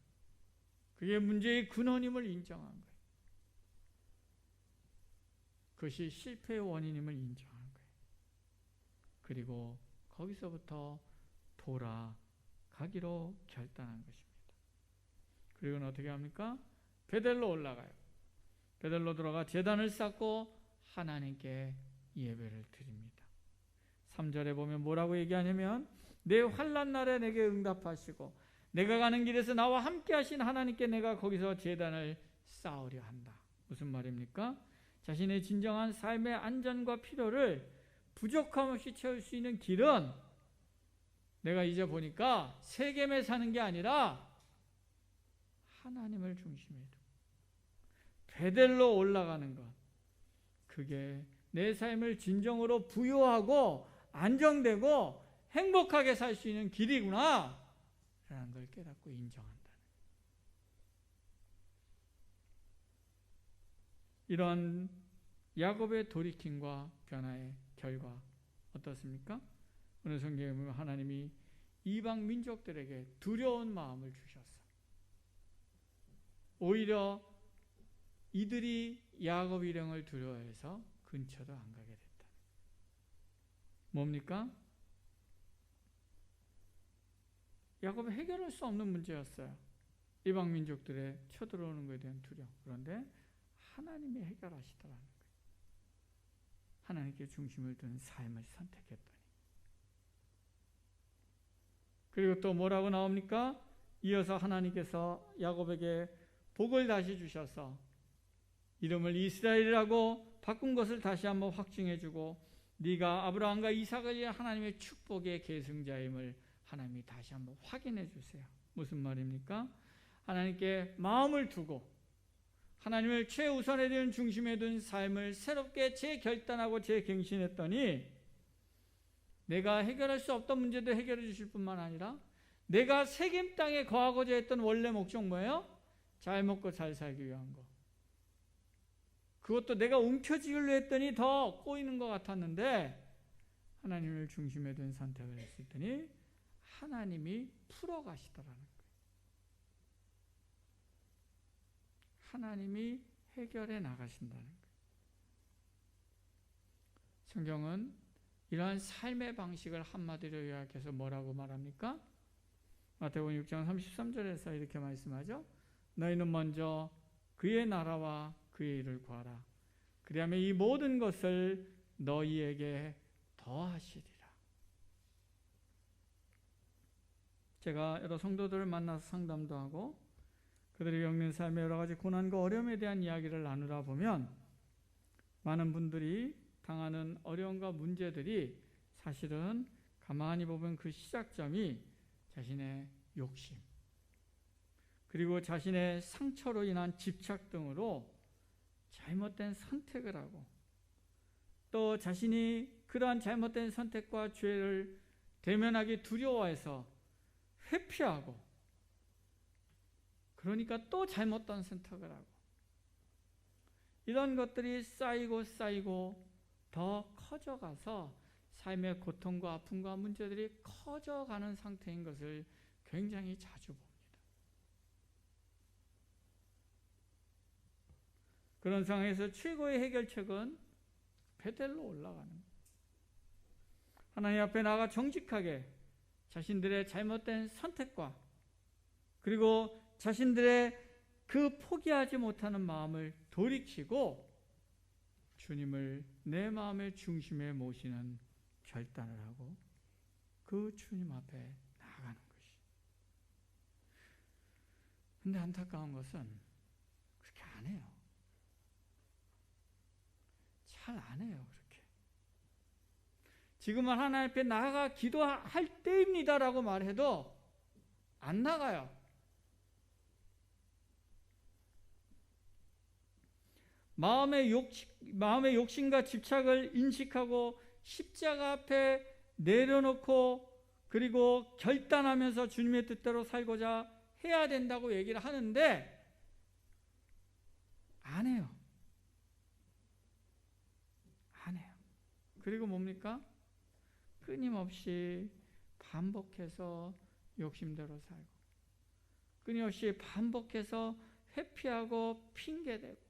그게 문제의 근원임을 인정한 거예요. 그것이 실패의 원인임을 인정한 거예요. 그리고 거기서부터 돌아가기로 결단한 것입니다. 그리고는 어떻게 합니까? 베델로 올라가요. 베델로 들어가 제단을 쌓고 하나님께 예배를 드립니다. 3절에 보면 뭐라고 얘기하냐면 내 환난 날에 내게 응답하시고 내가 가는 길에서 나와 함께 하신 하나님께 내가 거기서 제단을 쌓으려 한다. 무슨 말입니까? 자신의 진정한 삶의 안전과 필요를 부족함 없이 채울 수 있는 길은 내가 이제 보니까 세겜에 사는 게 아니라 하나님을 중심으로 베델로 올라가는 것, 그게 내 삶을 진정으로 부유하고 안정되고 행복하게 살 수 있는 길이구나 라는 걸 깨닫고 인정한다는 거예요. 이런 야곱의 돌이킴과 변화의 결과 어떻습니까? 오늘 성경에 보면 하나님이 이방 민족들에게 두려운 마음을 주셨어. 오히려 이들이 야곱 일행을 두려워해서 근처도 안 가게 됐다. 뭡니까? 야곱이 해결할 수 없는 문제였어요. 이방 민족들의 쳐들어오는 것에 대한 두려움. 그런데 하나님이 해결하시더라는 거예요. 하나님께 중심을 두는 삶을 선택했더니. 그리고 또 뭐라고 나옵니까? 이어서 하나님께서 야곱에게 복을 다시 주셔서 이름을 이스라엘이라고 바꾼 것을 다시 한번 확증해주고 네가 아브라함과 이삭을 위해 하나님의 축복의 계승자임을 하나님이 다시 한번 확인해 주세요. 무슨 말입니까? 하나님께 마음을 두고 하나님을 최우선에 둔 중심에 둔 삶을 새롭게 재결단하고 재갱신했더니 내가 해결할 수 없던 문제도 해결해 주실 뿐만 아니라 내가 세겜 땅에 거하고자 했던 원래 목적 뭐예요? 잘 먹고 잘 살기 위한 거. 그것도 내가 움켜쥐기로 했더니 더 꼬이는 것 같았는데 하나님을 중심에 둔 선택을 했더니 하나님이 풀어가시더라는 거예요. 하나님이 해결해 나가신다는 거예요. 성경은 이러한 삶의 방식을 한마디로 요약해서 뭐라고 말합니까? 마태복음 6장 33절에서 이렇게 말씀하죠. 너희는 먼저 그의 나라와 그의 일을 구하라. 그리하면 이 모든 것을 너희에게 더하시리라. 제가 여러 성도들을 만나서 상담도 하고 그들이 겪는 삶의 여러 가지 고난과 어려움에 대한 이야기를 나누다 보면 많은 분들이 당하는 어려움과 문제들이 사실은 가만히 보면 그 시작점이 자신의 욕심 그리고 자신의 상처로 인한 집착 등으로 잘못된 선택을 하고 또 자신이 그러한 잘못된 선택과 죄를 대면하기 두려워해서 회피하고 그러니까 또 잘못된 선택을 하고 이런 것들이 쌓이고 더 커져가서 삶의 고통과 아픔과 문제들이 커져가는 상태인 것을 굉장히 자주 봅니다. 그런 상황에서 최고의 해결책은 베델로 올라가는 거예요. 하나님 앞에 나가 정직하게 자신들의 잘못된 선택과 그리고 자신들의 그 포기하지 못하는 마음을 돌이키고 주님을 내 마음의 중심에 모시는 결단을 하고 그 주님 앞에 나아가는 것이. 근데 안타까운 것은 그렇게 안 해요. 잘 안 해요. 그렇게. 지금은 하나님 앞에 나아가 기도할 때입니다라고 말해도 안 나가요. 마음의 욕심과 집착을 인식하고 십자가 앞에 내려놓고 그리고 결단하면서 주님의 뜻대로 살고자 해야 된다고 얘기를 하는데 안 해요. 안 해요. 그리고 뭡니까? 끊임없이 반복해서 욕심대로 살고 끊임없이 반복해서 회피하고 핑계대고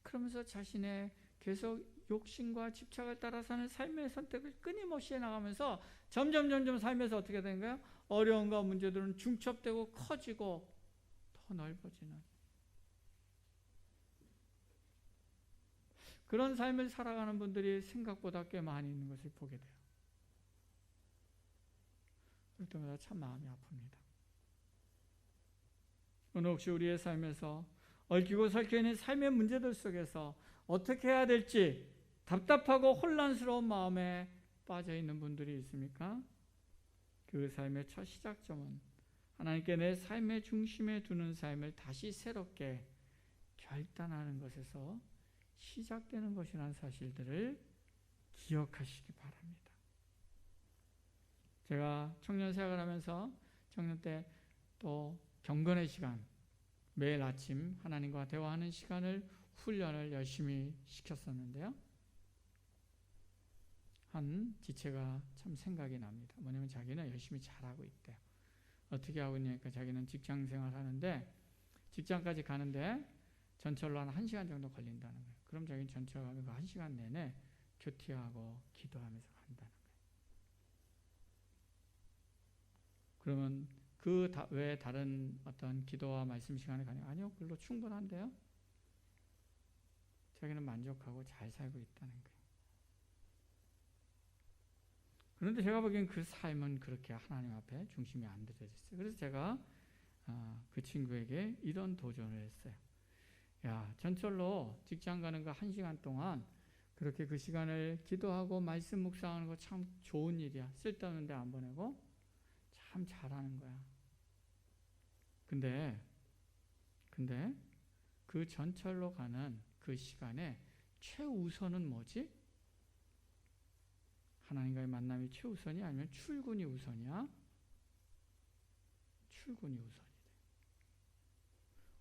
그러면서 자신의 계속 욕심과 집착을 따라 사는 삶의 선택을 끊임없이 해나가면서 점점 삶에서 어떻게 되는 거예요? 어려움과 문제들은 중첩되고 커지고 더 넓어지는. 그런 삶을 살아가는 분들이 생각보다 꽤 많이 있는 것을 보게 돼요. 그럴 때마다 참 마음이 아픕니다. 오늘 혹시 우리의 삶에서 얽히고 설켜 있는 삶의 문제들 속에서 어떻게 해야 될지 답답하고 혼란스러운 마음에 빠져 있는 분들이 있습니까? 그 삶의 첫 시작점은 하나님께 내 삶의 중심에 두는 삶을 다시 새롭게 결단하는 것에서 시작되는 것이라는 사실들을 기억하시기 바랍니다. 제가 청년 생활을 하면서 청년 때 또 경건의 시간, 매일 아침 하나님과 대화하는 시간을 훈련을 열심히 시켰었는데요. 한 지체가 참 생각이 납니다. 뭐냐면 자기는 열심히 잘하고 있대요. 어떻게 하고 있냐니까 자기는 직장 생활하는데 직장까지 가는데 전철로 한 1시간 정도 걸린다는 거예요. 그럼 자기는 전철 가면 그 1시간 내내 큐티하고 기도하면서 간다는 거예요. 그러면 그 외에 다른 어떤 기도와 말씀 시간에 가냐? 아니요, 별로 충분한데요. 자기는 만족하고 잘 살고 있다는 거예요. 그런데 제가 보기엔 그 삶은 그렇게 하나님 앞에 중심이 안 들어졌어요. 그래서 제가 그 친구에게 이런 도전을 했어요. 야, 전철로 직장 가는 거 1시간 동안 그렇게 그 시간을 기도하고 말씀 묵상하는 거 참 좋은 일이야. 쓸데없는 데 안 보내고 참 잘하는 거야. 근데 그 전철로 가는 그 시간에 최우선은 뭐지? 하나님과의 만남이 최우선이 아니면 출근이 우선이야? 출근이 우선이 돼.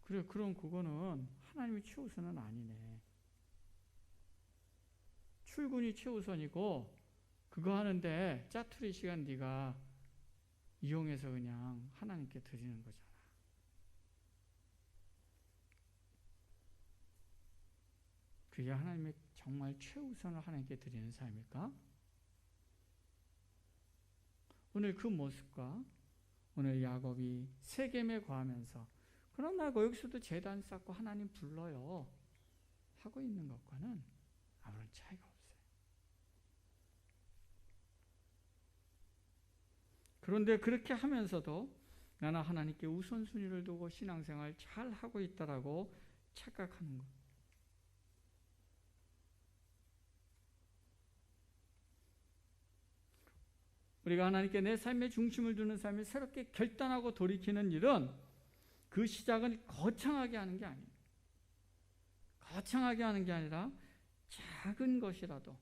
그래, 그럼 그거는 하나님이 최우선은 아니네. 출근이 최우선이고 그거 하는데 짜투리 시간 네가 이용해서 그냥 하나님께 드리는 거잖아. 그게 하나님의 정말 최우선을 하나님께 드리는 삶일까? 오늘 그 모습과 오늘 야곱이 세겜에 거하면서 그러나 여기서도 제단 쌓고 하나님 불러요 하고 있는 것과는 아무런 차이가 없어요. 그런데 그렇게 하면서도 나는 하나님께 우선순위를 두고 신앙생활 잘 하고 있다라고 착각하는 것. 우리가 하나님께 내 삶의 중심을 두는 삶을 새롭게 결단하고 돌이키는 일은 그 시작은 거창하게 하는 게 아닙니다. 거창하게 하는 게 아니라 작은 것이라도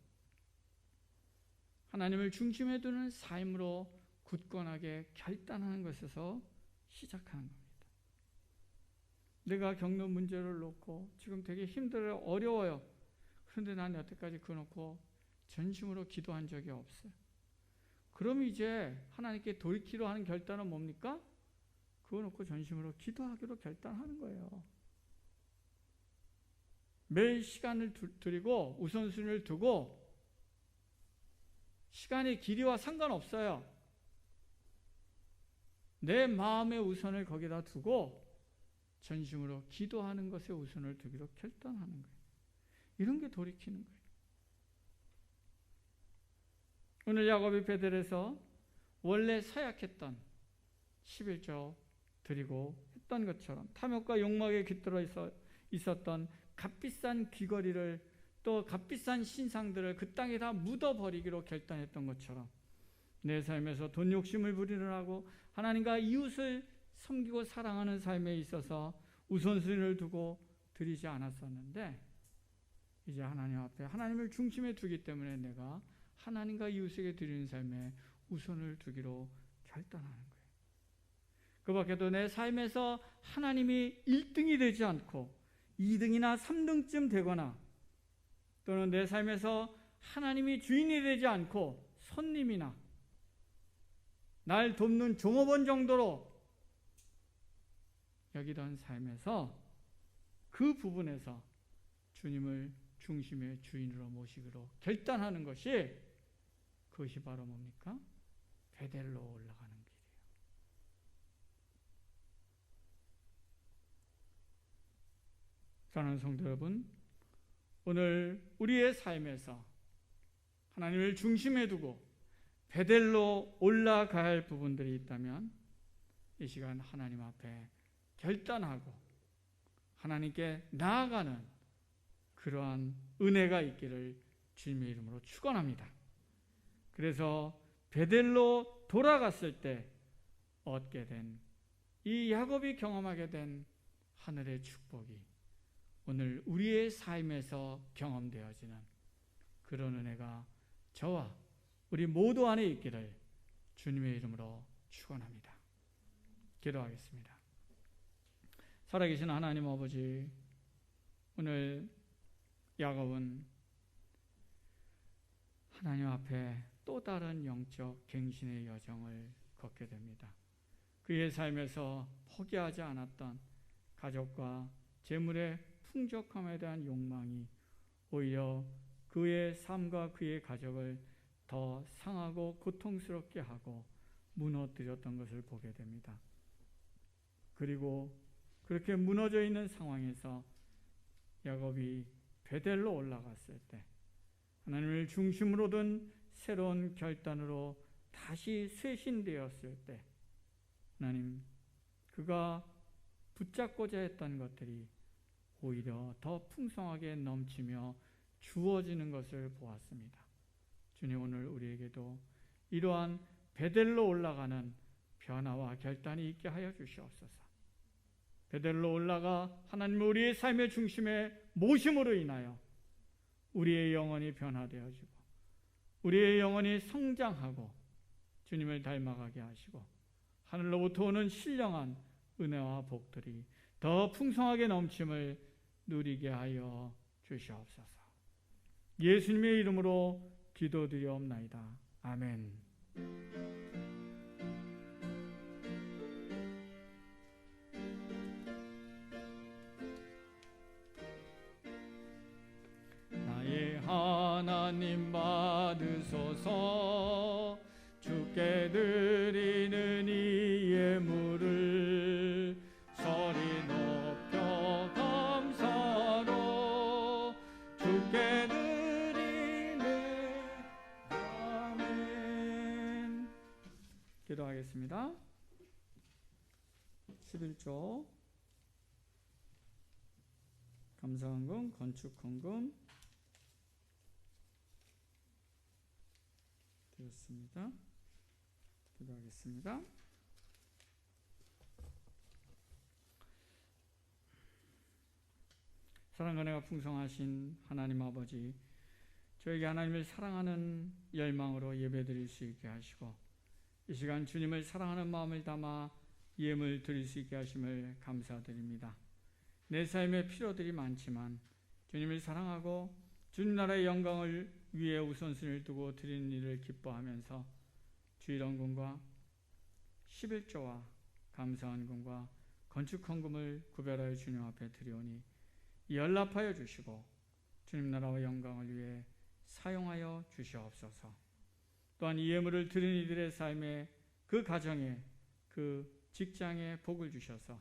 하나님을 중심에 두는 삶으로 굳건하게 결단하는 것에서 시작하는 겁니다. 내가 겪는 문제를 놓고 지금 되게 힘들어요. 어려워요. 그런데 난 여태까지 그거 놓고 전심으로 기도한 적이 없어요. 그럼 이제 하나님께 돌이키려 하는 결단은 뭡니까? 그거 놓고 전심으로 기도하기로 결단하는 거예요. 매일 시간을 드리고 우선순위를 두고 시간의 길이와 상관없어요. 내 마음의 우선을 거기다 두고 전심으로 기도하는 것에 우선을 두기로 결단하는 거예요. 이런 게 돌이키는 거예요. 오늘 야곱이 베델에서 원래 서약했던 11조 드리고 했던 것처럼 탐욕과 욕망에 깃들어 있었던 값비싼 귀걸이를 또 값비싼 신상들을 그 땅에 다 묻어버리기로 결단했던 것처럼 내 삶에서 돈 욕심을 부리느라고 하나님과 이웃을 섬기고 사랑하는 삶에 있어서 우선순위를 두고 드리지 않았었는데 이제 하나님 앞에 하나님을 중심에 두기 때문에 내가 하나님과 이웃에게 드리는 삶에 우선을 두기로 결단하는 거예요. 그 밖에도 내 삶에서 하나님이 1등이 되지 않고 2등이나 3등쯤 되거나 또는 내 삶에서 하나님이 주인이 되지 않고 손님이나 날 돕는 종업원 정도로 여기던 삶에서 그 부분에서 주님을 중심의 주인으로 모시기로 결단하는 것이 그것이 바로 뭡니까? 베델로 올라가는 길이에요. 사랑하는 성도 여러분, 오늘 우리의 삶에서 하나님을 중심에 두고 베델로 올라가야 할 부분들이 있다면 이 시간 하나님 앞에 결단하고 하나님께 나아가는 그러한 은혜가 있기를 주님의 이름으로 축원합니다. 그래서 베델로 돌아갔을 때 얻게 된 이 야곱이 경험하게 된 하늘의 축복이 오늘 우리의 삶에서 경험되어지는 그런 은혜가 저와 우리 모두 안에 있기를 주님의 이름으로 축원합니다. 기도하겠습니다. 살아계신 하나님 아버지, 오늘 야곱은 하나님 앞에 또 다른 영적 갱신의 여정을 걷게 됩니다. 그의 삶에서 포기하지 않았던 가족과 재물의 풍족함에 대한 욕망이 오히려 그의 삶과 그의 가족을 더 상하고 고통스럽게 하고 무너뜨렸던 것을 보게 됩니다. 그리고 그렇게 무너져 있는 상황에서 야곱이 베델로 올라갔을 때 하나님을 중심으로 둔 새로운 결단으로 다시 쇄신되었을 때 하나님, 그가 붙잡고자 했던 것들이 오히려 더 풍성하게 넘치며 주어지는 것을 보았습니다. 주님, 오늘 우리에게도 이러한 베델로 올라가는 변화와 결단이 있게 하여 주시옵소서. 베델로 올라가 하나님을 우리의 삶의 중심에 모심으로 인하여 우리의 영혼이 변화되어지고 우리의 영혼이 성장하고 주님을 닮아가게 하시고 하늘로부터 오는 신령한 은혜와 복들이 더 풍성하게 넘침을 누리게 하여 주시옵소서. 예수님의 이름으로 기도드리옵나이다. 아멘. 나의 하나님 받으소서. 주께 드리는 이 예물을 소리 높여 감사로 주께 드리네. 아멘. 기도하겠습니다. 11조 감사헌금, 건축헌금 되었습니다. 기도하겠습니다. 사랑과 은혜가 풍성하신 하나님 아버지, 저에게 하나님을 사랑하는 열망으로 예배드릴 수 있게 하시고 이 시간 주님을 사랑하는 마음을 담아 예물 드릴 수 있게 하심을 감사드립니다. 내 삶에 필요들이 많지만 주님을 사랑하고 주님 나라의 영광을 위에 우선순위를 두고 드리는 일을 기뻐하면서 주일헌금과 11조와 감사헌금과 건축헌금을 구별하여 주님 앞에 드리오니 연락하여 주시고 주님 나라와 영광을 위해 사용하여 주시옵소서. 또한 이 예물을 드린 이들의 삶에 그 가정에 그 직장에 복을 주셔서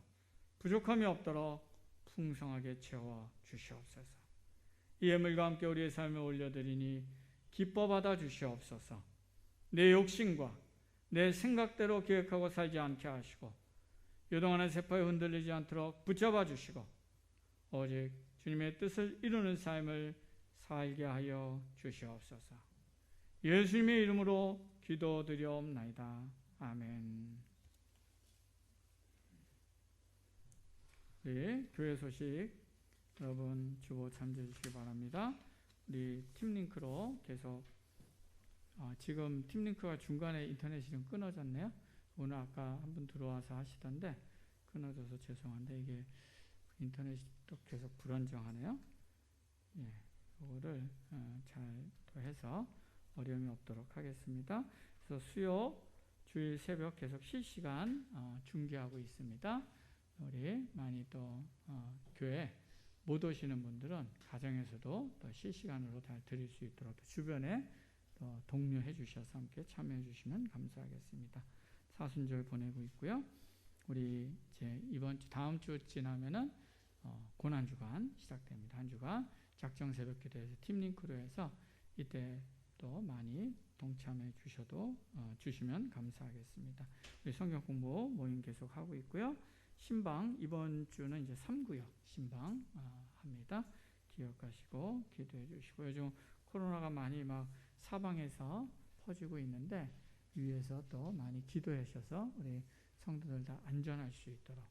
부족함이 없도록 풍성하게 채워 주시옵소서. 이 예물과 함께 우리의 삶에 올려드리니 기뻐 받아 주시옵소서. 내 욕심과 내 생각대로 계획하고 살지 않게 하시고 요동하는 세파에 흔들리지 않도록 붙잡아 주시고 오직 주님의 뜻을 이루는 삶을 살게 하여 주시옵소서. 예수님의 이름으로 기도드리옵나이다. 아멘. 우리 교회 소식 여러분 주보 참조해 주시기 바랍니다. 우리 팀링크로 계속 지금 팀링크가 중간에 인터넷이 좀 끊어졌네요. 오늘 아까 한 분 들어와서 하시던데 끊어져서 죄송한데 이게 인터넷이 또 계속 불안정하네요. 예, 이거를 잘 또 해서 어려움이 없도록 하겠습니다. 그래서 수요 주일 새벽 계속 실시간 중계하고 있습니다. 우리 많이 또 교회 못 오시는 분들은 가정에서도 또 실시간으로 다 드릴 수 있도록 또 주변에 또 독려해 주셔서 함께 참여해 주시면 감사하겠습니다. 사순절 보내고 있고요. 우리 이제 이번 주 다음 주 지나면은 고난주간 시작됩니다. 한 주간 작정 새벽 기도에서 팀링크로 해서 이때 또 많이 동참해 주시면 감사하겠습니다. 우리 성경 공부 모임 계속 하고 있고요. 신방 이번 주는 이제 3구역 신방 합니다. 기억하시고 기도해 주시고, 요즘 코로나가 많이 막 사방에서 퍼지고 있는데 위에서 또 많이 기도해 주셔서 우리 성도들 다 안전할 수 있도록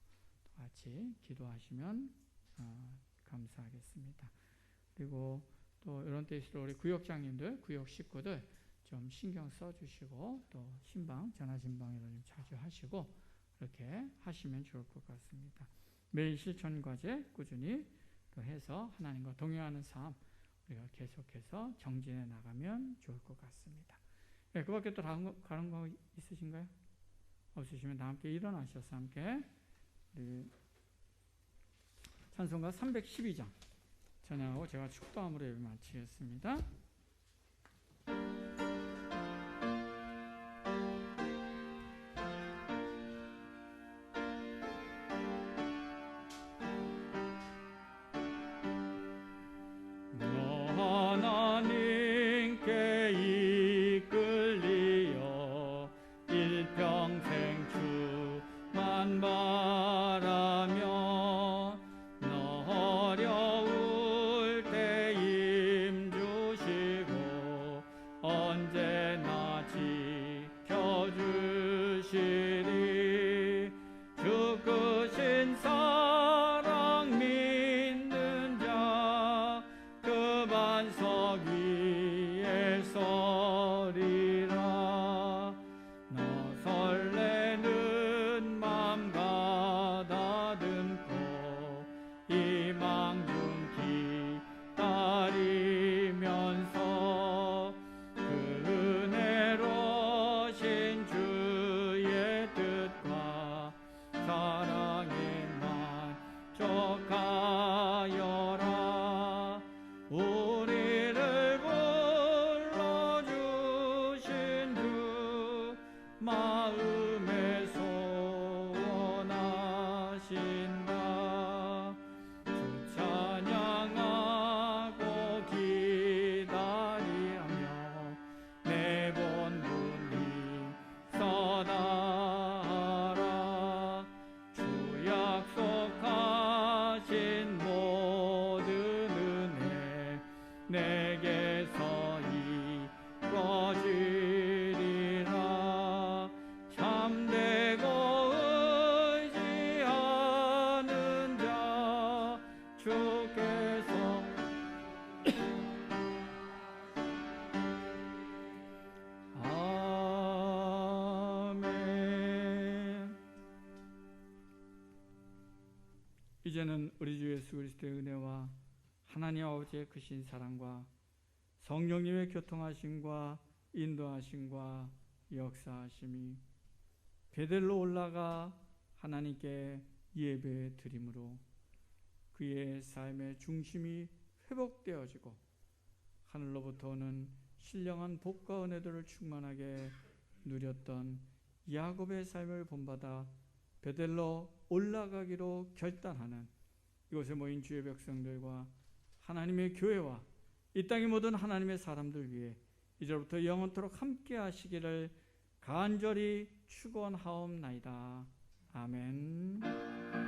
같이 기도하시면 감사하겠습니다. 그리고 또 이런 때일수록 우리 구역장님들, 구역 식구들 좀 신경 써주시고 또 신방, 전화신방으로 좀 자주 하시고 그렇게 하시면 좋을 것 같습니다. 매일 실천과제 꾸준히 또 해서 하나님과 동행하는 삶 우리가 계속해서 정진해 나가면 좋을 것 같습니다. 네, 그 밖에 또 다른 거 있으신가요? 없으시면 다 함께 일어나셔서 함께 우리 찬송가 312장 전하고 제가 축도함으로 예배 마치겠습니다. 이제는 우리 주 예수 그리스도의 은혜와 하나님 아버지의 크신 사랑과 성령님의 교통하심과 인도하심과 역사하심이 베델로 올라가 하나님께 예배 드림으로 그의 삶의 중심이 회복되어지고 하늘로부터 오는 신령한 복과 은혜들을 충만하게 누렸던 야곱의 삶을 본받아 베델로 올라가기로 결단하는 이곳에 모인 주의 백성들과 하나님의 교회와 이 땅의 모든 하나님의 사람들 위해 이제부터 영원토록 함께 하시기를 간절히 축원하옵나이다. 아멘.